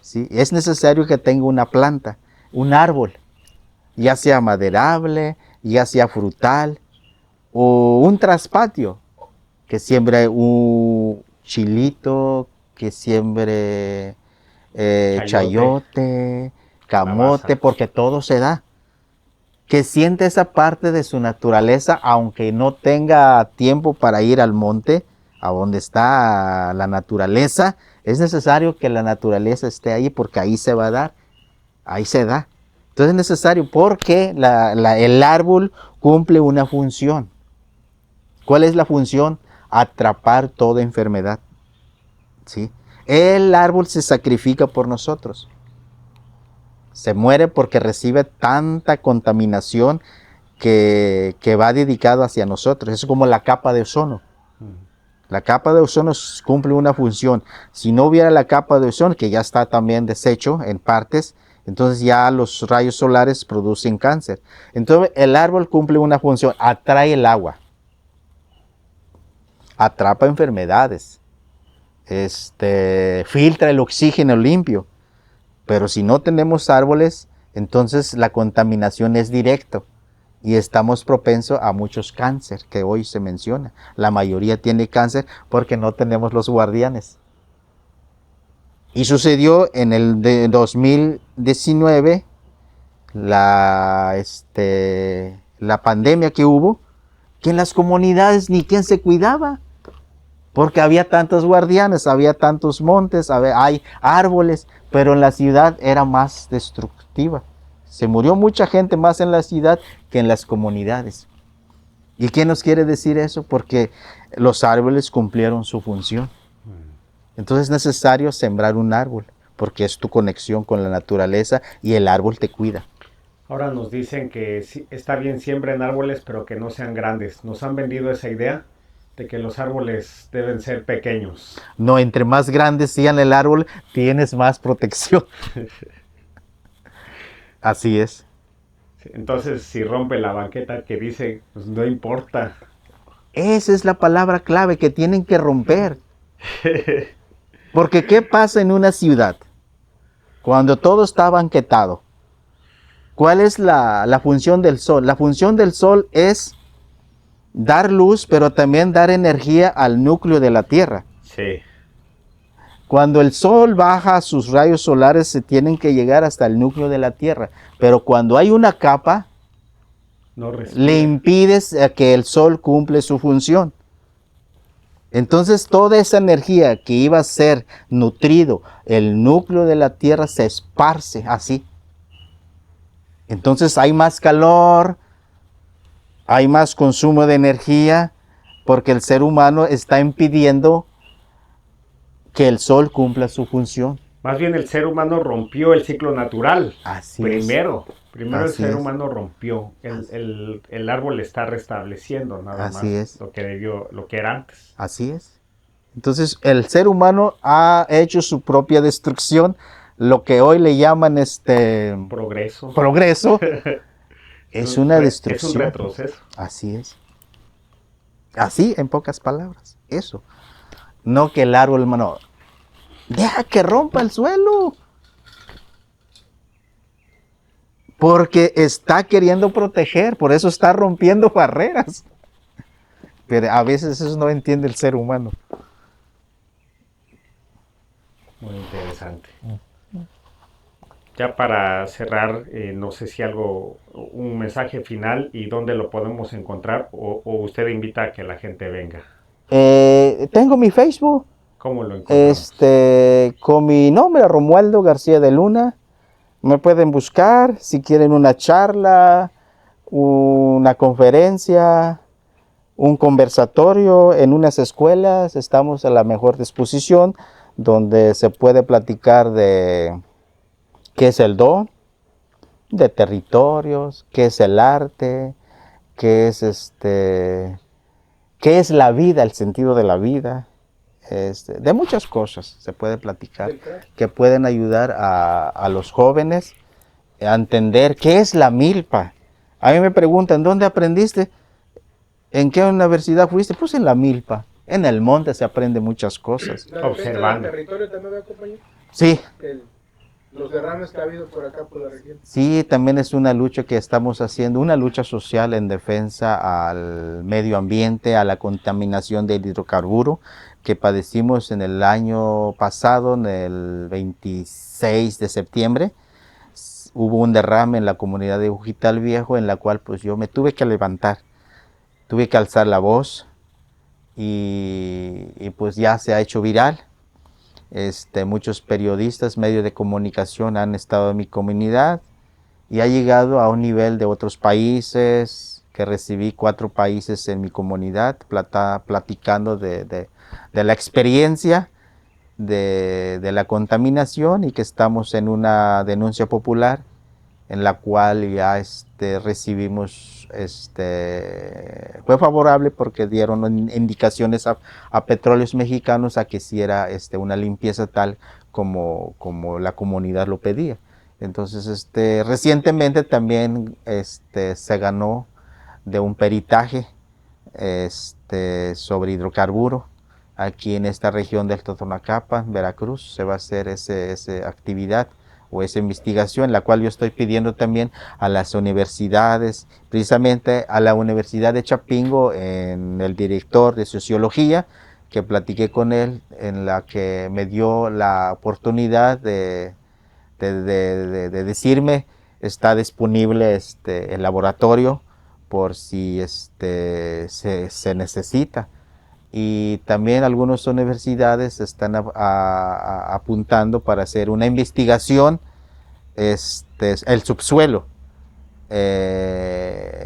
¿Sí? Es necesario que tenga una planta, un árbol, ya sea maderable, ya sea frutal, o un traspatio, que siembre un chilito, que siembre chayote, camote, porque todo se da. Que siente esa parte de su naturaleza, aunque no tenga tiempo para ir al monte, a donde está la naturaleza, es necesario que la naturaleza esté ahí, porque ahí se va a dar. ahí se da. Entonces es necesario porque el árbol cumple una función. ¿Cuál es la función? Atrapar toda enfermedad. ¿Sí? El árbol se sacrifica por nosotros. Se muere porque recibe tanta contaminación que va dedicado hacia nosotros. Es como la capa de ozono. La capa de ozono cumple una función. Si no hubiera la capa de ozono, que ya está también deshecho en partes, entonces ya los rayos solares producen cáncer. Entonces el árbol cumple una función, atrae el agua, atrapa enfermedades, filtra el oxígeno limpio. Pero si no tenemos árboles, entonces la contaminación es directa y estamos propensos a muchos cánceres que hoy se menciona. La mayoría tiene cáncer porque no tenemos los guardianes. Y sucedió en el 2019, la pandemia que hubo, que en las comunidades ni quien se cuidaba, porque había tantos guardianes, había tantos montes, hay árboles, pero en la ciudad era más destructiva. Se murió mucha gente más en la ciudad que en las comunidades. ¿Y qué nos quiere decir eso? Porque los árboles cumplieron su función. Entonces es necesario sembrar un árbol, porque es tu conexión con la naturaleza y el árbol te cuida. Ahora nos dicen que sí, está bien siembren árboles, pero que no sean grandes. Nos han vendido esa idea de que los árboles deben ser pequeños. No, entre más grande sean el árbol, tienes más protección. Así es. Entonces, si rompe la banqueta que dice, pues no importa. Esa es la palabra clave que tienen que romper. Porque ¿qué pasa en una ciudad? Cuando todo está banquetado. ¿Cuál es la función del sol? La función del sol es dar luz, pero también dar energía al núcleo de la Tierra. Sí. Cuando el sol baja, sus rayos solares se tienen que llegar hasta el núcleo de la Tierra. Pero cuando hay una capa, No respira. le impides a que el sol cumple su función. Entonces toda esa energía que iba a ser nutrido, el núcleo de la Tierra se esparce así. Entonces hay más calor, hay más consumo de energía, porque el ser humano está impidiendo que el sol cumpla su función. Más bien el ser humano rompió el ciclo natural. Así Primero el Así ser es. humano rompió. El árbol está restableciendo nada Así más es. lo que era antes. Así es. Entonces el ser humano ha hecho su propia destrucción, lo que hoy le llaman Progreso. progreso, es una Es destrucción. un retroceso. Así es. Así, en pocas palabras, eso. No que el árbol, hermano, deja que rompa el suelo. Porque está queriendo proteger, por eso está rompiendo barreras. Pero a veces eso no entiende el ser humano. Muy interesante. Ya para cerrar, no sé si un mensaje final y dónde lo podemos encontrar o usted invita a que la gente venga. Tengo mi Facebook, ¿Cómo lo encontramos? con mi nombre, Romualdo García de Luna. Me pueden buscar si quieren una charla, una conferencia, un conversatorio en unas escuelas. Estamos a la mejor disposición, donde se puede platicar de qué es el don, de territorios, qué es el arte, qué es la vida, el sentido de la vida. De muchas cosas se puede platicar que pueden ayudar a los jóvenes a entender qué es la milpa. A mí me preguntan, ¿dónde aprendiste? ¿En qué universidad fuiste? Pues en la milpa. En el monte se aprende muchas cosas. La defensa Observando. del territorio también va a acompañar. Sí, Los derrames que ha habido por acá, por la región. sí, también es una lucha que estamos haciendo, una lucha social en defensa al medio ambiente, a la contaminación del hidrocarburo que padecimos en el año pasado, en el 26 de septiembre. Hubo un derrame en la comunidad de Ujital Viejo, en la cual pues yo me tuve que levantar, tuve que alzar la voz y pues ya se ha hecho viral. Muchos periodistas, medios de comunicación han estado en mi comunidad y ha llegado a un nivel de otros países, que recibí 4 países en mi comunidad platicando de la experiencia de la contaminación, y que estamos en una denuncia popular en la cual ya recibimos, fue favorable porque dieron indicaciones a Petróleos Mexicanos a que hiciera una limpieza tal como la comunidad lo pedía. Entonces, recientemente también se ganó de un peritaje sobre hidrocarburo aquí en esta región del Totonacapan, Veracruz. Se va a hacer esa actividad o esa investigación, la cual yo estoy pidiendo también a las universidades, precisamente a la Universidad de Chapingo, en el director de Sociología, que platiqué con él, en la que me dio la oportunidad de decirme, está disponible el laboratorio por si se necesita. Y también algunas universidades están apuntando para hacer una investigación, el subsuelo,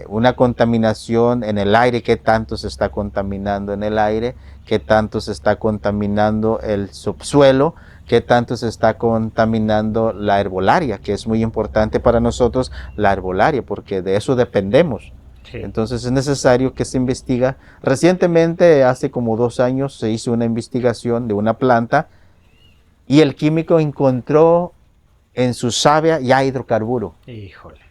una contaminación en el aire, qué tanto se está contaminando en el aire, qué tanto se está contaminando el subsuelo, qué tanto se está contaminando la herbolaria, que es muy importante para nosotros la herbolaria, porque de eso dependemos. Sí. Entonces es necesario que se investiga. Recientemente, hace como 2 años, se hizo una investigación de una planta y el químico encontró en su savia ya hidrocarburo. Híjole.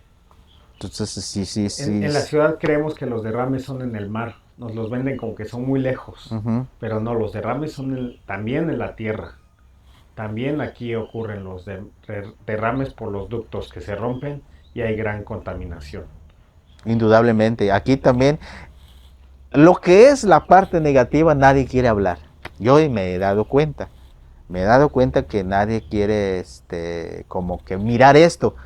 Entonces, sí. En la ciudad creemos que los derrames son en el mar. Nos los venden como que son muy lejos. Pero no, los derrames son también en la tierra. También aquí ocurren los derrames por los ductos que se rompen y hay gran contaminación. Indudablemente. Aquí también, lo que es la parte negativa, nadie quiere hablar. Yo me he dado cuenta. Me he dado cuenta que nadie quiere como que mirar esto,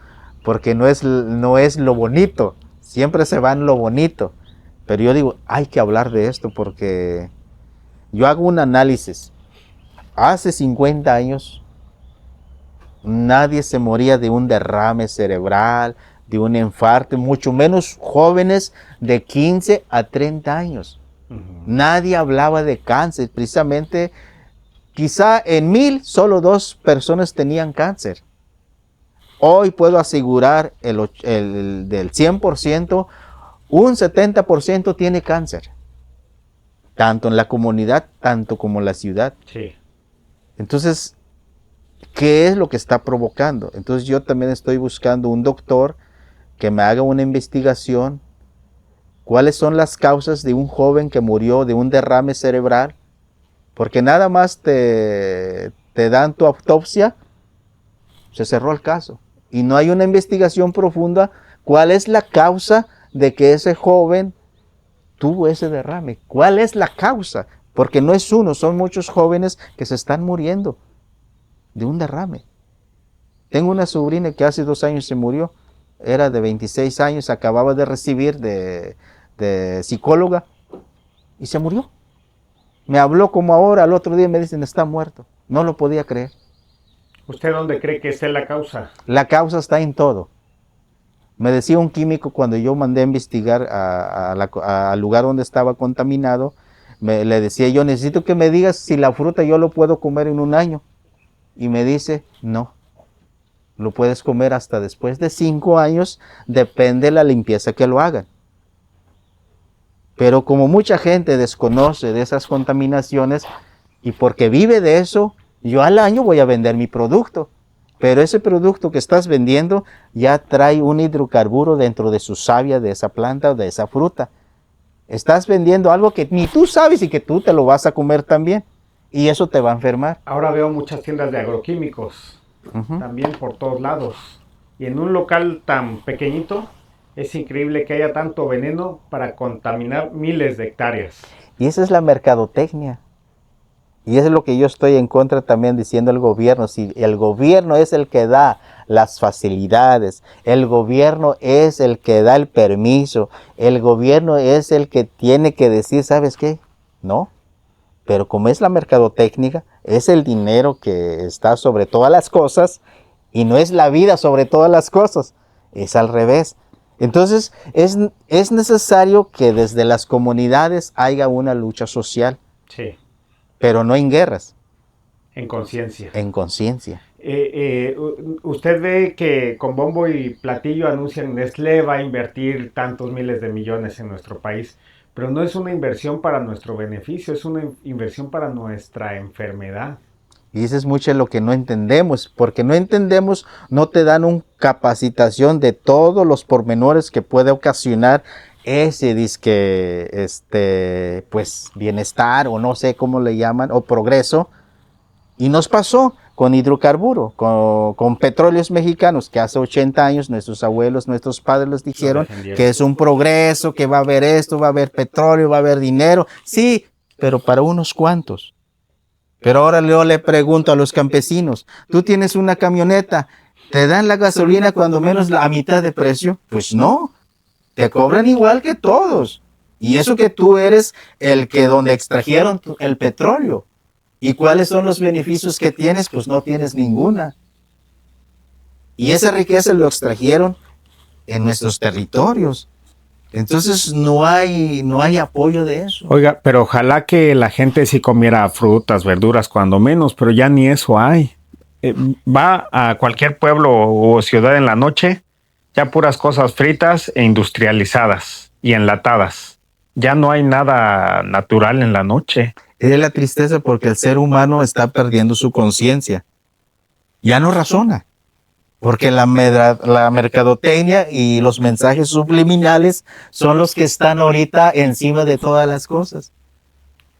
porque no es lo bonito. Siempre se va en lo bonito. Pero yo digo, hay que hablar de esto, porque yo hago un análisis. Hace 50 años, nadie se moría de un derrame cerebral, de un infarto, mucho menos jóvenes de 15 a 30 años. Nadie hablaba de cáncer. Precisamente, quizá en 1000, solo 2 personas tenían cáncer. Hoy puedo asegurar del 100%, un 70% tiene cáncer. Tanto en la comunidad, tanto como en la ciudad. Sí. Entonces, ¿qué es lo que está provocando? Entonces yo también estoy buscando un doctor que me haga una investigación. ¿Cuáles son las causas de un joven que murió de un derrame cerebral? Porque nada más te dan tu autopsia, se cerró el caso. Y no hay una investigación profunda. ¿Cuál es la causa de que ese joven tuvo ese derrame? ¿Cuál es la causa? Porque no es uno, son muchos jóvenes que se están muriendo de un derrame. Tengo una sobrina que hace 2 años se murió. Era de 26 años, acababa de recibir de psicóloga y se murió. Me habló como ahora, al otro día me dicen, está muerto. No lo podía creer. ¿Usted dónde cree que esté la causa? La causa está en todo. Me decía un químico cuando yo mandé a investigar al lugar donde estaba contaminado, le decía yo, necesito que me digas si la fruta yo lo puedo comer en 1 año. Y me dice, no. Lo puedes comer hasta después de 5 años, depende de la limpieza que lo hagan. Pero como mucha gente desconoce de esas contaminaciones y porque vive de eso, yo al año voy a vender mi producto. Pero ese producto que estás vendiendo ya trae un hidrocarburo dentro de su savia de esa planta o de esa fruta. Estás vendiendo algo que ni tú sabes y que tú te lo vas a comer también. Y eso te va a enfermar. Ahora veo muchas tiendas de agroquímicos. También por todos lados. Y en un local tan pequeñito, es increíble que haya tanto veneno para contaminar miles de hectáreas. Y esa es la mercadotecnia. Y eso es lo que yo estoy en contra también diciendo al gobierno. Si el gobierno es el que da las facilidades, el gobierno es el que da el permiso, el gobierno es el que tiene que decir, ¿sabes qué? No. Pero como es la mercadotecnia, es el dinero que está sobre todas las cosas y no es la vida sobre todas las cosas, es al revés. Entonces es necesario que desde las comunidades haya una lucha social, Sí, pero no en guerras, en conciencia. en conciencia. Usted ve que con bombo y platillo anuncian Nestlé va a invertir tantos miles de millones en nuestro país, pero no es una inversión para nuestro beneficio, es una inversión para nuestra enfermedad. Y eso es mucho lo que no entendemos, porque no entendemos, no te dan una capacitación de todos los pormenores que puede ocasionar ese disque, pues, bienestar, o no sé cómo le llaman, o progreso. Y nos pasó con hidrocarburo, con petróleos mexicanos, que hace 80 años nuestros abuelos, nuestros padres les dijeron que es un progreso, que va a haber esto, va a haber petróleo, va a haber dinero. Sí, pero para unos cuantos. Pero ahora yo le pregunto a los campesinos, ¿tú tienes una camioneta? ¿Te dan la gasolina cuando menos a mitad de precio? Pues no, te cobran igual que todos. Y eso que tú eres el que donde extrajeron el petróleo. ¿Y cuáles son los beneficios que tienes? Pues no tienes ninguna. Y esa riqueza lo extrajeron en nuestros territorios. Entonces no hay apoyo de eso. Oiga, pero ojalá que la gente sí comiera frutas, verduras, cuando menos, pero ya ni eso hay. Va a cualquier pueblo o ciudad en la noche, ya puras cosas fritas e industrializadas y enlatadas. Ya no hay nada natural en la noche. Es la tristeza porque el ser humano está perdiendo su conciencia. Ya no razona. Porque la mercadotecnia y los mensajes subliminales son los que están ahorita encima de todas las cosas.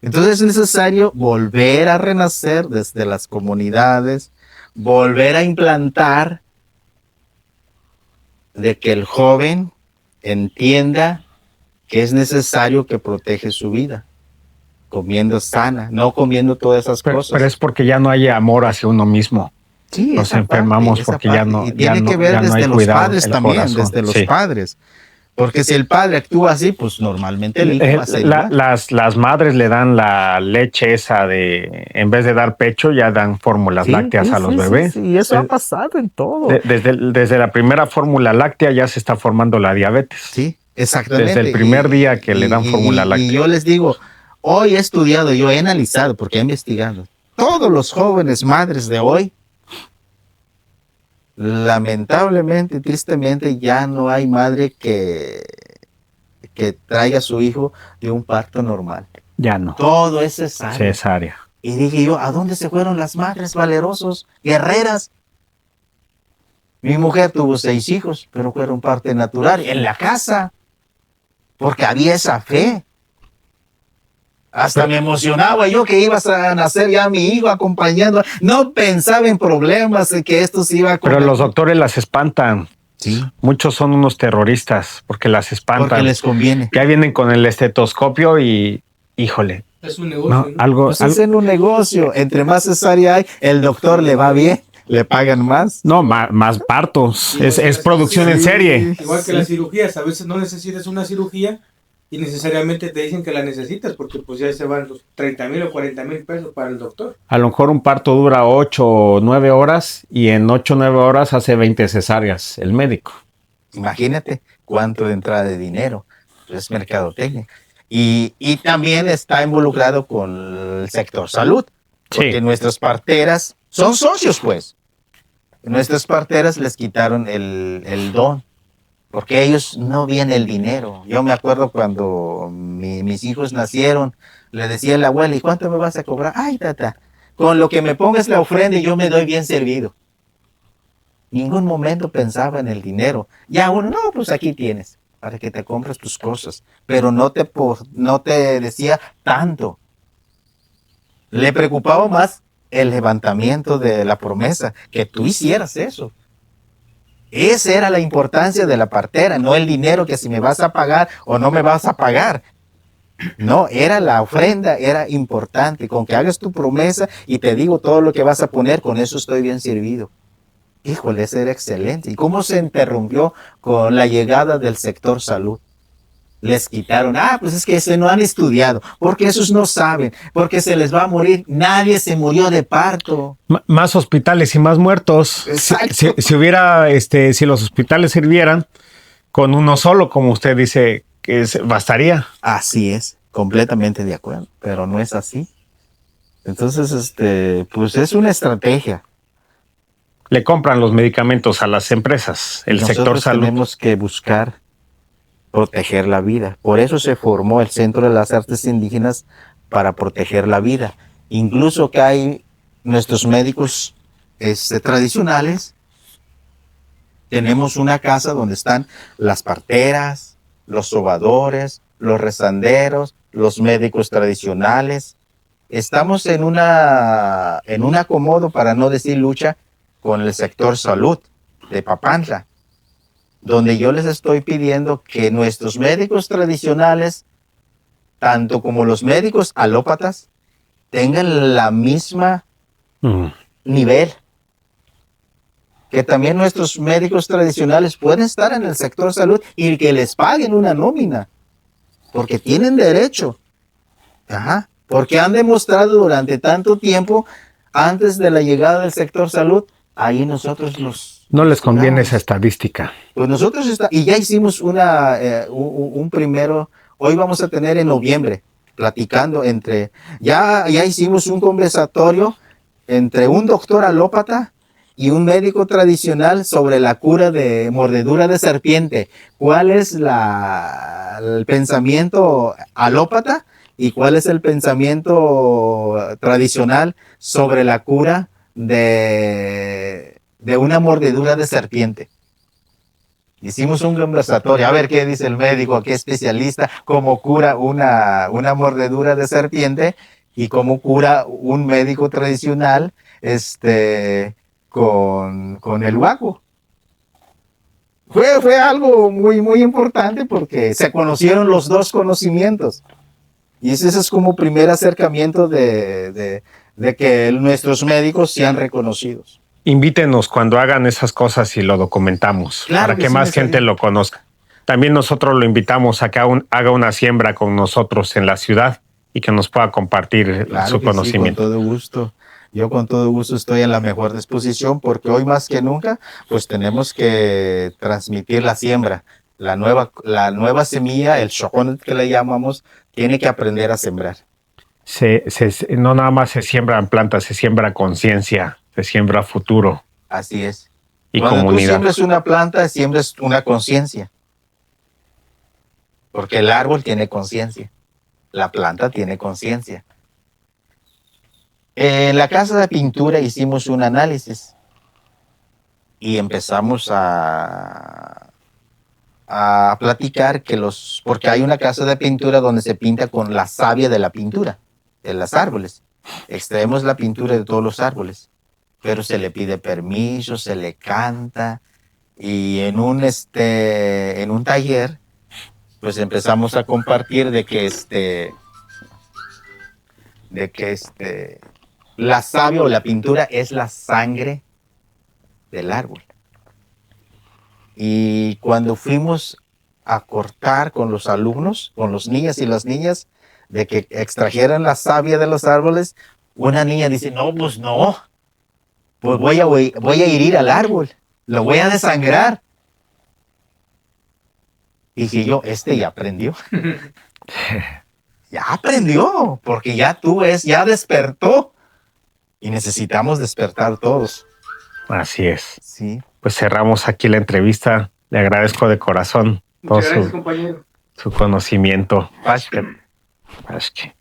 Entonces es necesario volver a renacer desde las comunidades, volver a implantar de que el joven entienda que es necesario que protege su vida, comiendo sana, no comiendo todas esas cosas. Pero es porque ya no hay amor hacia uno mismo. Sí, Nos enfermamos porque ya no. Y tiene que ver desde los padres también, desde los padres. Porque si el padre actúa así, pues normalmente el hijo va a ser igual. Las madres le dan la leche esa de, en vez de dar pecho, ya dan fórmulas lácteas a los bebés. Sí, y eso ha pasado en todo. Desde la primera fórmula láctea ya se está formando la diabetes. Sí, exactamente. Desde el primer día que le dan fórmula láctea. Y yo les digo, hoy he estudiado, yo he analizado, porque he investigado. Todos los jóvenes madres de hoy, lamentablemente, tristemente, ya no hay madre que traiga a su hijo de un parto normal. Ya no. Todo es cesárea. Cesárea. Y dije yo, ¿a dónde se fueron las madres valerosos, guerreras? Mi mujer tuvo 6 hijos, pero fueron parte natural, en la casa, porque había esa fe. Hasta me emocionaba yo que ibas a nacer ya mi hijo acompañando. No pensaba en problemas, en que esto se iba a... Pero los doctores las espantan. Sí. Muchos son unos terroristas porque las espantan. Porque les conviene. Ya vienen con el estetoscopio y, híjole. Es un negocio. Pues es en un negocio. Entre más cesárea hay, el doctor le va bien, le pagan más. No, más partos. Es producción en serie. Igual que las cirugías. A veces no necesitas una cirugía y necesariamente te dicen que la necesitas porque pues ya se van los 30,000 o 40,000 pesos para el doctor. A lo mejor un parto dura 8 o 9 horas y en 8 o 9 horas hace 20 cesáreas el médico. Imagínate cuánto de entrada de dinero. Es mercadotecnia. Y también está involucrado con el sector salud. Porque nuestras parteras son socios, pues. Nuestras parteras les quitaron el don. Porque ellos no ven el dinero. Yo me acuerdo cuando mis hijos nacieron, le decía a la abuela, ¿y cuánto me vas a cobrar? Ay, tata, con lo que me pongas la ofrenda y yo me doy bien servido. Ningún momento pensaba en el dinero. Ya uno, no, pues aquí tienes, para que te compres tus cosas. Pero no te decía tanto. Le preocupaba más el levantamiento de la promesa, que tú hicieras eso. Esa era la importancia de la partera, no el dinero que si me vas a pagar o no me vas a pagar. No, era la ofrenda, era importante. Con que hagas tu promesa y te digo todo lo que vas a poner, con eso estoy bien servido. Híjole, eso era excelente. ¿Y cómo se interrumpió con la llegada del sector salud? Les quitaron, pues es que ese no han estudiado, porque esos no saben, porque se les va a morir. Nadie se murió de parto. Más hospitales y más muertos. Exacto. Si hubiera, si los hospitales sirvieran con uno solo, como usted dice, bastaría. Así es, completamente de acuerdo, pero no es así. Entonces, pues es una estrategia. Le compran los medicamentos a las empresas, el sector Nosotros salud. tenemos que buscar proteger la vida. Por eso se formó el Centro de las Artes Indígenas, para proteger la vida. Incluso que hay nuestros médicos tradicionales. Tenemos una casa donde están las parteras, los sobadores, los rezanderos, los médicos tradicionales. Estamos en un acomodo, para no decir lucha, con el sector salud de Papantla, donde yo les estoy pidiendo que nuestros médicos tradicionales, tanto como los médicos alópatas, tengan la misma nivel. Que también nuestros médicos tradicionales pueden estar en el sector salud y que les paguen una nómina, porque tienen derecho. Porque han demostrado durante tanto tiempo, antes de la llegada del sector salud, ahí nosotros no les conviene esa estadística. Pues nosotros y ya hicimos un primero, hoy vamos a tener en noviembre, platicando ya hicimos un conversatorio entre un doctor alópata y un médico tradicional sobre la cura de mordedura de serpiente. ¿Cuál es el pensamiento alópata y cuál es el pensamiento tradicional sobre la cura de una mordedura de serpiente? Hicimos un conversatorio, a ver qué dice el médico, qué especialista, cómo cura una mordedura de serpiente y cómo cura un médico tradicional con el huaco. Fue algo muy, muy importante, porque se conocieron los dos conocimientos. Y ese es como primer acercamiento de que nuestros médicos sean reconocidos. Invítenos cuando hagan esas cosas y lo documentamos, Claro, para que sí, más gente lo conozca. También nosotros lo invitamos a que haga una siembra con nosotros en la ciudad y que nos pueda compartir su conocimiento. Sí, con todo gusto. Yo con todo gusto estoy en la mejor disposición, porque hoy más que nunca pues tenemos que transmitir la siembra. La nueva semilla, el xoconet que le llamamos, tiene que aprender a sembrar. No nada más se siembran plantas, se siembra conciencia, se siembra futuro. Así es. Y Cuando comunidad. tú siembras una planta, siembras una conciencia. Porque el árbol tiene conciencia. La planta tiene conciencia. En la casa de pintura hicimos un análisis y empezamos a platicar porque hay una casa de pintura donde se pinta con la savia de la pintura, de los árboles. Extraemos la pintura de todos los árboles, pero se le pide permiso, se le canta, y en un taller pues empezamos a compartir de que la savia o la pintura es la sangre del árbol. Y cuando fuimos a cortar con los alumnos, con los niños y las niñas, de que extrajeran la savia de los árboles, una niña dice, no, pues no, pues voy a herir al árbol, lo voy a desangrar. Y dije yo, ya aprendió. Ya aprendió, porque ya despertó. Y necesitamos despertar todos. Así es. Sí. Pues cerramos aquí la entrevista. Le agradezco de corazón todo Muchas gracias, compañero. su conocimiento. Pashke.